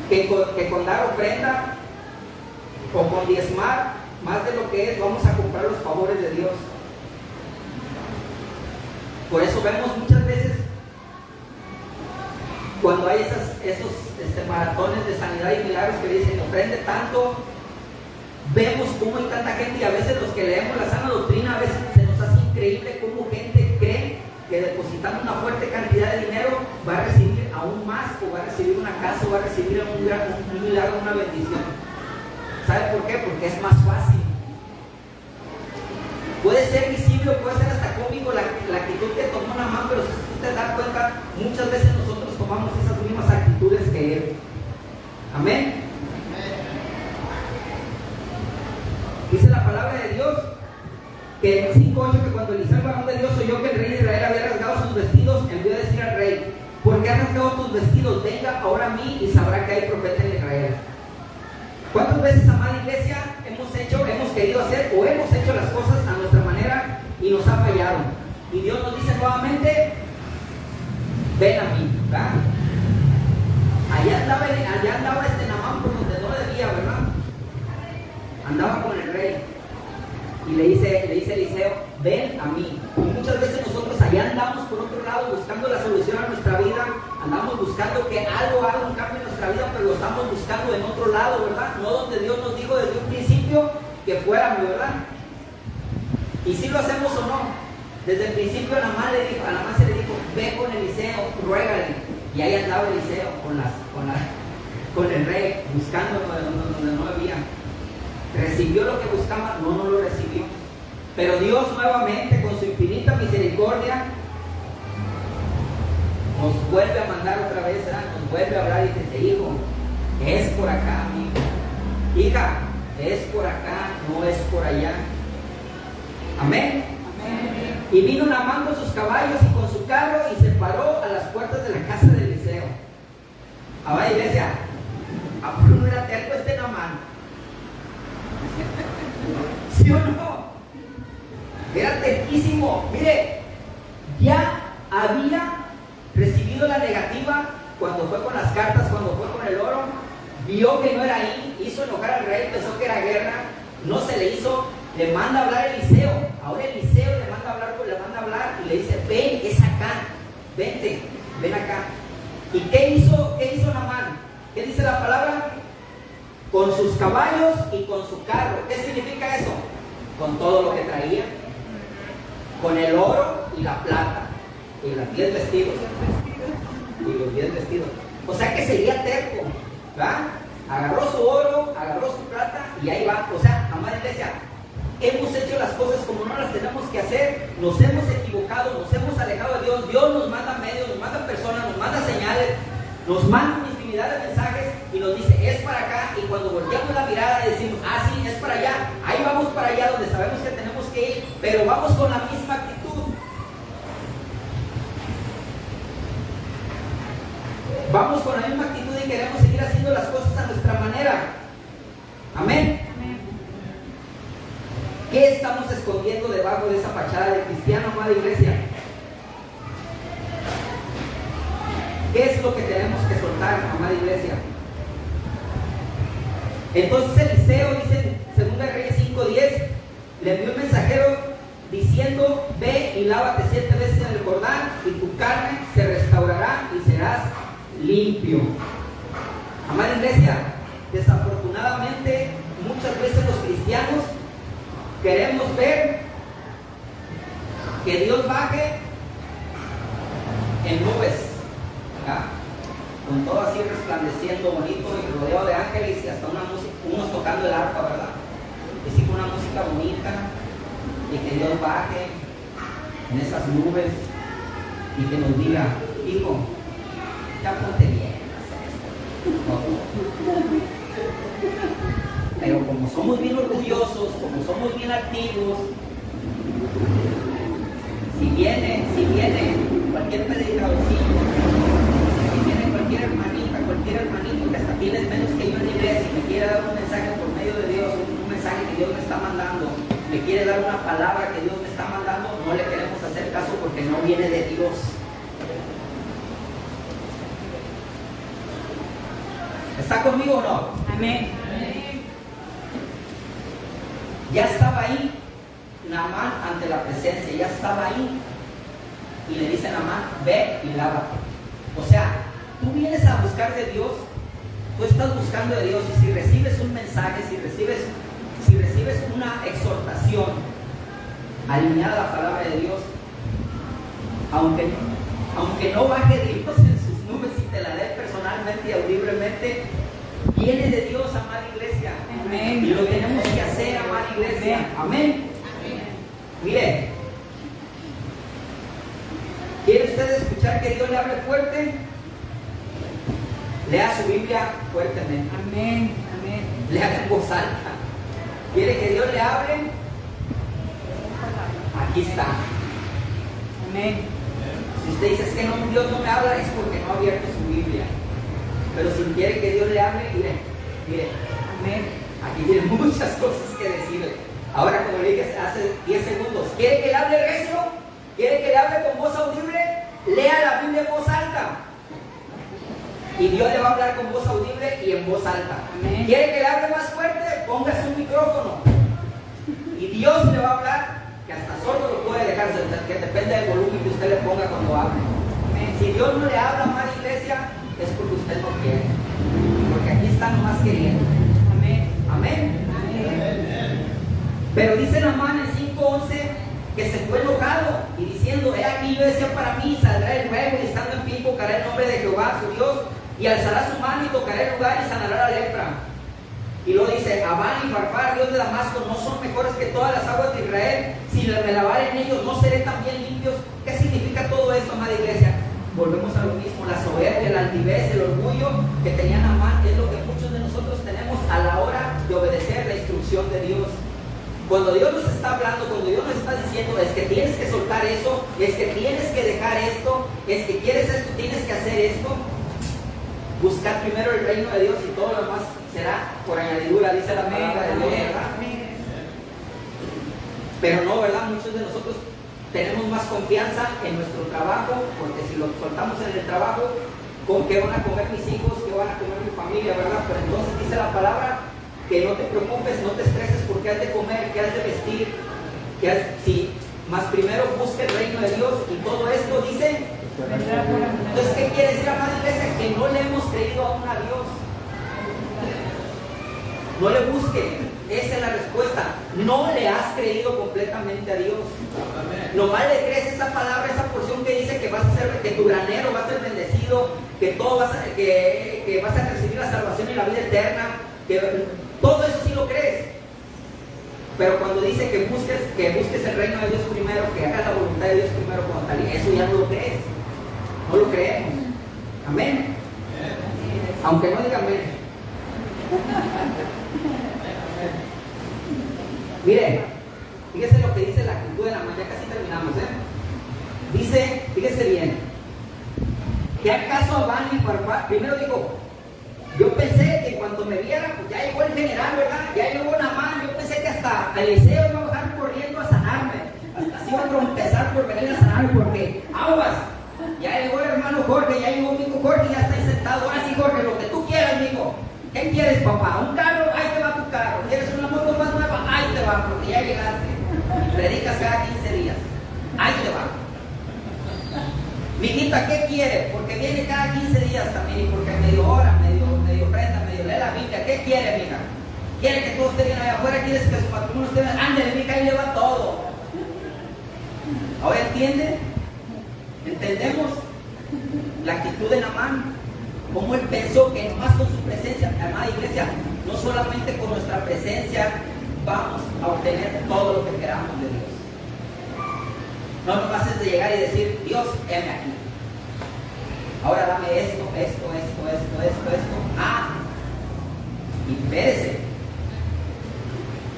que con dar ofrenda o con diezmar más de lo que es, vamos a comprar los favores de Dios. Por eso vemos muchas veces, cuando hay esos maratones de sanidad y milagros que dicen ofrende tanto, vemos cómo hay tanta gente, y a veces los que leemos la sana doctrina, a veces se nos hace increíble cómo gente cree que depositando una fuerte cantidad de dinero va a recibir aún más, o va a recibir una casa, o va a recibir un milagro, una bendición. ¿Sabe por qué? Porque es más fácil. Puede ser visible, puede ser hasta cómico la actitud que tomó Naamán, pero si usted da cuenta, muchas veces nosotros tomamos esas mismas actitudes que él. Amén. Dice la palabra de Dios que en 5:8, que cuando Eliseo, el varón de Dios, oyó que el rey de Israel había rasgado sus vestidos, envió a decir al rey: ¿por qué has rasgado tus vestidos? Venga ahora a mí y sabrá que hay profeta en Israel. ¿Cuántas veces, amada iglesia, hemos querido hacer o hemos hecho las cosas a nuestra manera y nos ha fallado? Y Dios nos dice nuevamente: ven a mí, ¿verdad? Allá andaba este Naamán por donde no debía, ¿verdad? andaba con el rey y le dice Eliseo, ven a mí. Y muchas veces nosotros allá andamos por otro lado buscando la solución a nuestra vida, andamos buscando que algo haga un cambio en nuestra vida, pero lo estamos buscando en otro lado, ¿verdad? No donde Dios nos dijo desde un principio que fuéramos, ¿verdad? Y si lo hacemos o no. Desde el principio a Naamán se le dijo, ve con Eliseo, ruégale. Y ahí andaba Eliseo con el rey, buscando donde no había. ¿Recibió lo que buscaba? No, no lo recibió. Pero Dios nuevamente, con su infinita misericordia, nos vuelve a mandar otra vez, ¿verdad? Nos vuelve a hablar y dice, hijo, es por acá, amigo. Hija, es por acá, no es por allá. Amén. Amén. Y vino Naamán con sus caballos y con su carro y se paró a las puertas de la casa de Eliseo. Ahora, iglesia, ¿a poco no era terco este Naamán? ¿Sí o no? Era terquísimo. Mire, ya había recibido la negativa cuando fue con las cartas, cuando fue con el oro. Vio que no era ahí, hizo enojar al rey, pensó que era guerra, no se le hizo. Le manda a hablar a Eliseo. Ahora Eliseo le manda a hablar y le dice, ven, es acá, vente, ven acá. ¿Y qué hizo Naamán? ¿Qué dice la palabra? Con sus caballos y con su carro. ¿Qué significa eso? Con todo lo que traía, con el oro y la plata, y los 10 vestidos. Y los 10 vestidos. O sea que seguía terco, ¿verdad? Agarró su oro, agarró su plata y ahí va. O sea, amada iglesia, hemos hecho las cosas como no las tenemos que hacer, nos hemos equivocado, nos hemos alejado de Dios. Dios nos manda medios, nos manda personas, nos manda señales, nos manda una infinidad de mensajes y nos dice, es para acá. Y cuando volteamos la mirada y decimos, ah, sí, es para allá, ahí vamos para allá donde sabemos que tenemos que ir, pero vamos con la misma actitud. Vamos con la misma actitud y queremos seguir haciendo las cosas a nuestra manera. Amén. ¿Qué estamos escondiendo debajo de esa fachada de cristiano, amada iglesia? ¿Qué es lo que tenemos que soltar, amada iglesia? Entonces Eliseo, dice en 2 Reyes 5:10, le envió un mensajero diciendo, ve y lávate 7 veces en el Jordán y tu carne se restaurará y serás limpio. Amada iglesia, desafortunadamente muchas veces los cristianos queremos ver que Dios baje en nubes, ¿verdad? Con todo así resplandeciendo bonito y rodeado de ángeles y hasta unos tocando el arpa, ¿verdad? Decir una música bonita y que Dios baje en esas nubes y que nos diga, hijo, ya ponte bien, pero como somos bien orgullosos, como somos bien activos, si viene cualquier predicadorcillo, si viene cualquier hermanito que hasta tienes menos que yo en la iglesia y me quiere dar un mensaje por medio de Dios, un mensaje que Dios me está mandando, me quiere dar una palabra que Dios me está mandando, no le queremos hacer caso porque no viene de Dios. ¿Está conmigo o no? Amén. Ya estaba ahí Naamán ante la presencia, ya estaba ahí. Y le dice a Naamán, ve y lávate. O sea, tú vienes a buscar de Dios, tú estás buscando de Dios, y si recibes un mensaje, si recibes una exhortación alineada a la palabra de Dios, aunque no baje Dios en sus nubes y te la dé personalmente y audiblemente, viene de Dios, amada iglesia. Amén. Y lo tenemos que hacer, amada iglesia. Amén. Amén. Mire, ¿quiere usted escuchar que Dios le hable fuerte? Lea su Biblia fuertemente. Amén. Amén. Lea en voz alta. ¿Quiere que Dios le hable? Aquí está. Amén. Si usted dice, es que no, Dios no me habla, es porque no ha abierto su Biblia. Pero si quiere que Dios le hable, mire, amén. Aquí tiene muchas cosas que decirle. Ahora, como le dije hace 10 segundos, ¿quiere que le hable recio? ¿Quiere que le hable con voz audible? Lea la Biblia en voz alta. Y Dios le va a hablar con voz audible y en voz alta. Amén. ¿Quiere que le hable más fuerte? Póngase un micrófono. Dios le va a hablar, que hasta sordo lo puede dejar, que depende del volumen que usted le ponga cuando hable. Si Dios no le habla, amada iglesia, es porque usted no quiere. Porque aquí está nomás queriendo. Amén. Amén. Pero dice Namán en 5:11 que se fue enojado y diciendo: he aquí, yo decía para mí, saldrá el nuevo y estando en pie invocará el nombre de Jehová su Dios y alzará su mano y tocará el lugar y sanará la lepra. Y luego dice: Abán y Farfar, Dios de Damasco, no son mejores que todas las aguas de Israel. Si me lavaré en ellos, no seré también limpios. ¿Qué significa todo esto, amada iglesia? Volvemos a lo mismo: la soberbia, la altivez, el orgullo que tenía Namán es lo que muchos de nosotros tenemos a la hora de obedecer la instrucción de Dios. Cuando Dios nos está hablando, cuando Dios nos está diciendo: es que tienes que soltar eso, es que tienes que dejar esto, es que quieres esto, tienes que hacer esto. Buscar primero el reino de Dios y todo lo demás será por añadidura, dice la palabra de Dios, ¿verdad? Pero no, ¿verdad? Muchos de nosotros tenemos más confianza en nuestro trabajo, porque si lo soltamos en el trabajo, ¿con qué van a comer mis hijos? ¿Qué van a comer mi familia? ¿Verdad? Pero entonces dice la palabra que no te preocupes, no te estreses porque has de comer, que has de vestir, si más primero busca el reino de Dios y todo esto dice. Entonces, ¿qué quiere decir, amada iglesia? Que no le hemos creído aún a Dios. No le busque, esa es la respuesta. No le has creído completamente a Dios. Nomás le crees esa palabra, esa porción que dice que vas a ser, que tu granero va a ser bendecido, que todo que vas a recibir la salvación y la vida eterna, que todo eso sí lo crees. Pero cuando dice que busques el reino de Dios primero, que hagas la voluntad de Dios primero como tal, eso ya no lo crees. No lo creemos. Amén. Aunque no diga amén. Mire, fíjese lo que dice la actitud de Namán, ya casi terminamos, Dice, fíjese bien, ¿qué acaso Abán y Farfar? Primero dijo: yo pensé que cuando me viera, pues ya llegó el general, ¿verdad? Ya llegó Namán, yo pensé que hasta Eliseo iba a bajar corriendo a sanarme. Así iba a empezar por venir a sanarme, porque aguas, ya llegó el hermano Jorge, ya llegó mi hijo Jorge, ya está ahí sentado. Ahora sí, Jorge, lo que tú quieras, mijo. ¿Qué quieres, papá? ¿Un carro? Ahí te va tu carro. ¿Quieres una moto más nueva? Ahí te va, porque ya llegaste. Predicas cada 15 días. Ahí te va. Mijita, ¿qué quiere? Porque viene cada 15 días también, y porque medio hora, medio ofrenda, medio lee la Biblia. ¿Qué quiere, mija? ¿Quiere que todo esté bien allá afuera? ¿Quieres que su patrimonio esté bien? Ándale, mija, ahí le va todo. ¿Ahora entiende? ¿Entendemos la actitud de Namán? Cómo él pensó que nomás con su presencia, amada iglesia, no solamente con nuestra presencia vamos a obtener todo lo que queramos de Dios. No nomás es de llegar y decir: Dios, heme aquí. Ahora dame esto. Y espérese.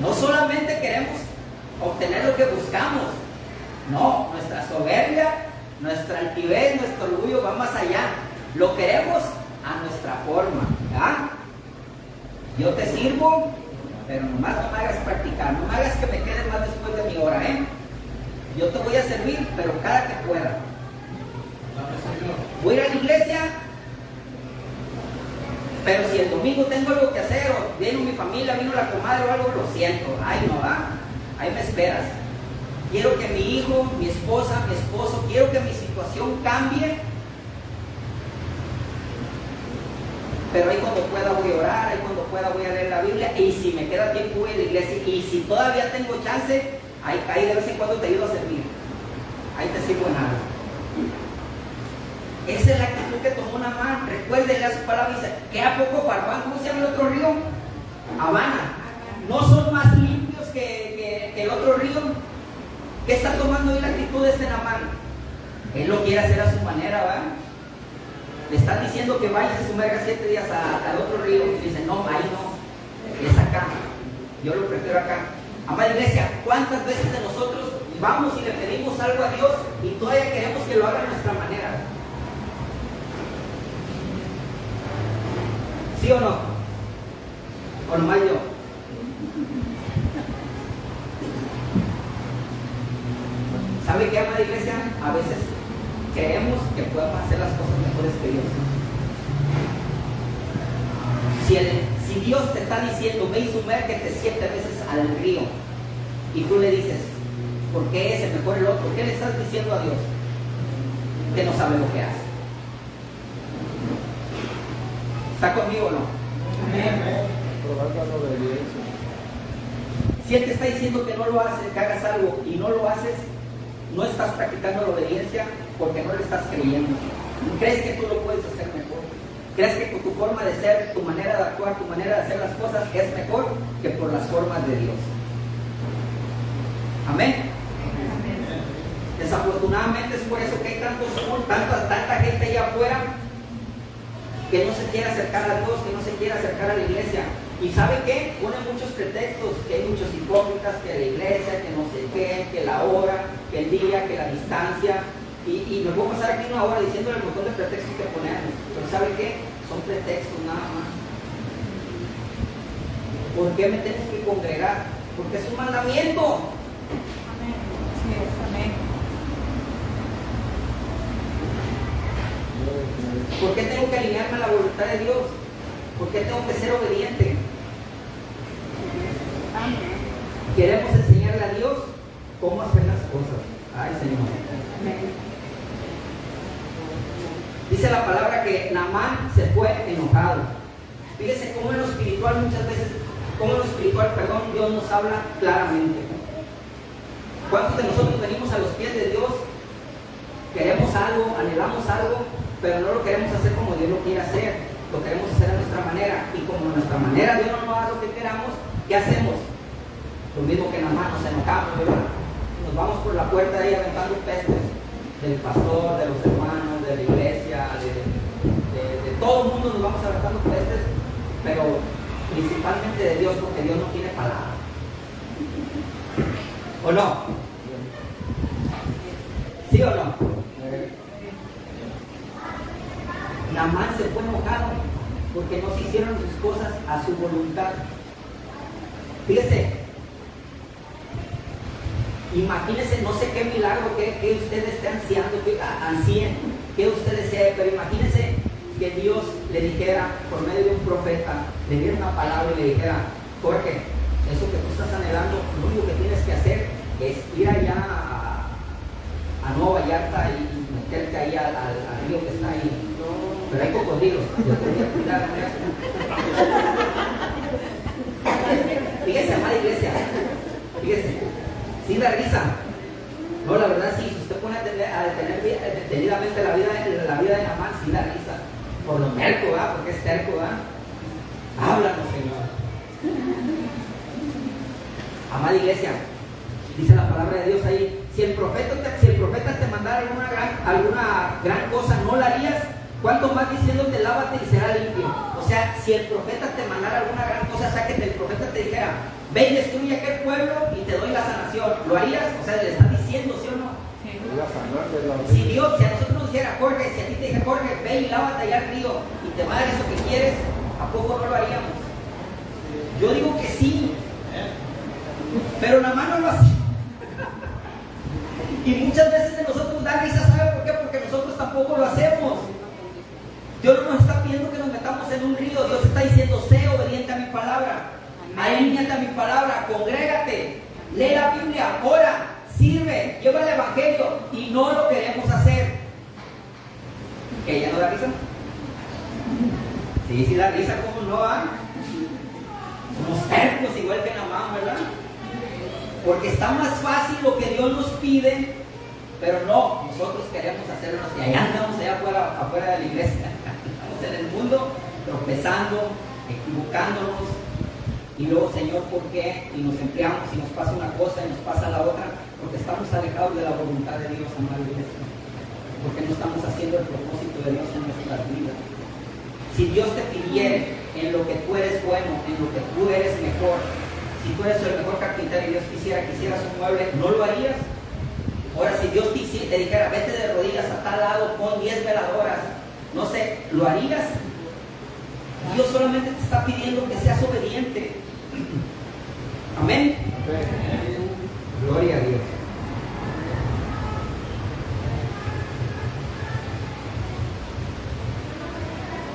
No solamente queremos obtener lo que buscamos. No, nuestra soberbia, nuestra altivez, nuestro orgullo va más allá. Lo queremos a nuestra forma, ¿verdad? Yo te sirvo, pero nomás no me hagas practicar, no me hagas que me quede más después de mi hora, Yo te voy a servir, pero cada que pueda. Voy a ir a la iglesia, pero si el domingo tengo algo que hacer, o vino mi familia, vino la comadre o algo, lo siento. Ay, no, ahí me esperas. Quiero que mi hijo, mi esposa, mi esposo, quiero que mi situación cambie. Pero ahí cuando pueda voy a orar, ahí cuando pueda voy a leer la Biblia, y si me queda tiempo voy a la iglesia, y si todavía tengo chance, ahí de vez en cuando te ayudo a servir. Ahí te sirvo en algo. Esa es la actitud que tomó Namán. Recuérdenle a su palabra, dice: ¿qué a poco Farfán? ¿Cómo se llama el otro río? Habana. ¿No son más limpios que el otro río? ¿Qué está tomando hoy la actitud de este Namán? Él lo quiere hacer a su manera, ¿verdad? Le están diciendo que vaya y se sumerga 7 días al otro río. Y dicen: no, ahí no, es acá. Yo lo prefiero acá. Amada iglesia, ¿cuántas veces de nosotros vamos y le pedimos algo a Dios y todavía queremos que lo haga a nuestra manera? ¿Sí o no? ¿O nomás yo? ¿Sabe qué, amada iglesia? A veces creemos que podemos hacer las cosas mejores que Dios. Si Dios te está diciendo: ve y sumérgete 7 veces al río, y tú le dices, ¿por qué ese mejor el otro? ¿Qué le estás diciendo a Dios? Que no sabe lo que hace. ¿Está conmigo o no? Probando la obediencia. Si Él te está diciendo que no lo haces, que hagas algo y no lo haces, no estás practicando la obediencia porque no le estás creyendo. ¿Crees que tú lo puedes hacer mejor? ¿Crees que tu forma de ser, tu manera de actuar, tu manera de hacer las cosas es mejor que por las formas de Dios? Amén. Desafortunadamente es por eso que hay tanta gente allá afuera que no se quiere acercar a Dios, que no se quiere acercar a la iglesia. ¿Y sabe qué? Ponen muchos pretextos, que hay muchos hipócritas, que la iglesia, que no sé qué, que la hora, que el día, que la distancia. Y me puedo pasar aquí una hora diciéndole el montón de pretextos que ponemos. Pero ¿sabe qué? Son pretextos nada más. ¿Por qué me tienes que congregar? Porque es un mandamiento. Amén. Sí, amén. ¿Por qué tengo que alinearme a la voluntad de Dios? ¿Por qué tengo que ser obediente? Amén. Queremos enseñarle a Dios cómo hacer las cosas. Ay, Señor. Amén. Dice la palabra que Naamán se fue enojado. Fíjese cómo en lo espiritual muchas veces, Dios nos habla claramente. ¿Cuántos de nosotros venimos a los pies de Dios? Queremos algo, anhelamos algo, pero no lo queremos hacer como Dios lo quiere hacer. Lo queremos hacer a nuestra manera. Y como a nuestra manera Dios no nos da lo que queramos, ¿qué hacemos? Lo mismo que Naamán, nos enojamos, ¿verdad? Nos vamos por la puerta ahí aventando pestes del pastor, de los hermanos, de la iglesia, de todo el mundo nos vamos aventando pestes, pero principalmente de Dios, porque Dios no tiene palabra. ¿O no? ¿Sí o no? Naamán se fue enojado porque no se hicieron sus cosas a su voluntad. Fíjese, imagínense, no sé qué milagro que usted esté ansiando, que usted desee, pero imagínense que Dios le dijera, por medio de un profeta, le diera una palabra y le dijera, Jorge, eso que tú estás anhelando, lo único que tienes que hacer es ir allá a Nueva Vallarta y meterte ahí al río que está ahí. Pero hay cocodrilos, yo tendría que cuidar con eso. Fíjese, amada iglesia, fíjese, sin la risa. No, la verdad sí, si usted pone a detener detenidamente la vida de Naamán, sin la risa. Por lo terco, ¿verdad? Porque es terco, ¿verdad? Háblanos, Señor. Amada iglesia, dice la palabra de Dios ahí, si el profeta te mandara alguna gran cosa, ¿no la harías? ¿Cuánto más diciéndote lávate y será limpio? O sea, si el profeta te mandara alguna gran cosa, o sea, que el profeta te dijera, ve y destruye aquel pueblo y te doy la sanación, ¿lo harías? O sea, le estás diciendo, ¿sí o no? Si Dios, si a nosotros nos dijera, Jorge, si a ti te dijera, Jorge, ve y lávate allá al río y te va a dar eso que quieres, ¿a poco no lo haríamos? Yo digo que sí, pero la mano lo hace. Y muchas veces de nosotros da risa, ¿sabe por qué? Porque nosotros tampoco lo hacemos. Dios no nos está pidiendo que nos metamos en un río, Dios está diciendo, sé obediente a mi palabra, alíñate a mi palabra, congrégate, lee la Biblia, ora, sirve, lleva el evangelio, y no lo queremos hacer. ¿Ella no da risa? Sí da risa, ¿cómo no? Somos tercos igual que Naamán, ¿verdad? Porque está más fácil lo que Dios nos pide, pero no, nosotros queremos hacerlo y allá andamos allá afuera de la iglesia, estamos en el mundo tropezando, equivocándonos, y luego, Señor, ¿por qué? Y nos empleamos y nos pasa una cosa y nos pasa la otra, porque estamos alejados de la voluntad de Dios, amada iglesia, porque no estamos haciendo el propósito de Dios en nuestras vidas. Si Dios te pidiera en lo que tú eres bueno, en lo que tú eres mejor, si tú eres el mejor carpintero y Dios quisiera que hicieras un mueble, ¿no lo harías? Ahora, si Dios te dijera, vete de rodillas a tal lado, pon 10 veladoras, no sé, ¿lo harías? Dios solamente te está pidiendo que seas obediente. Amén. Gloria a Dios.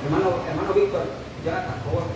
Hermano Víctor, Jonathan, por favor.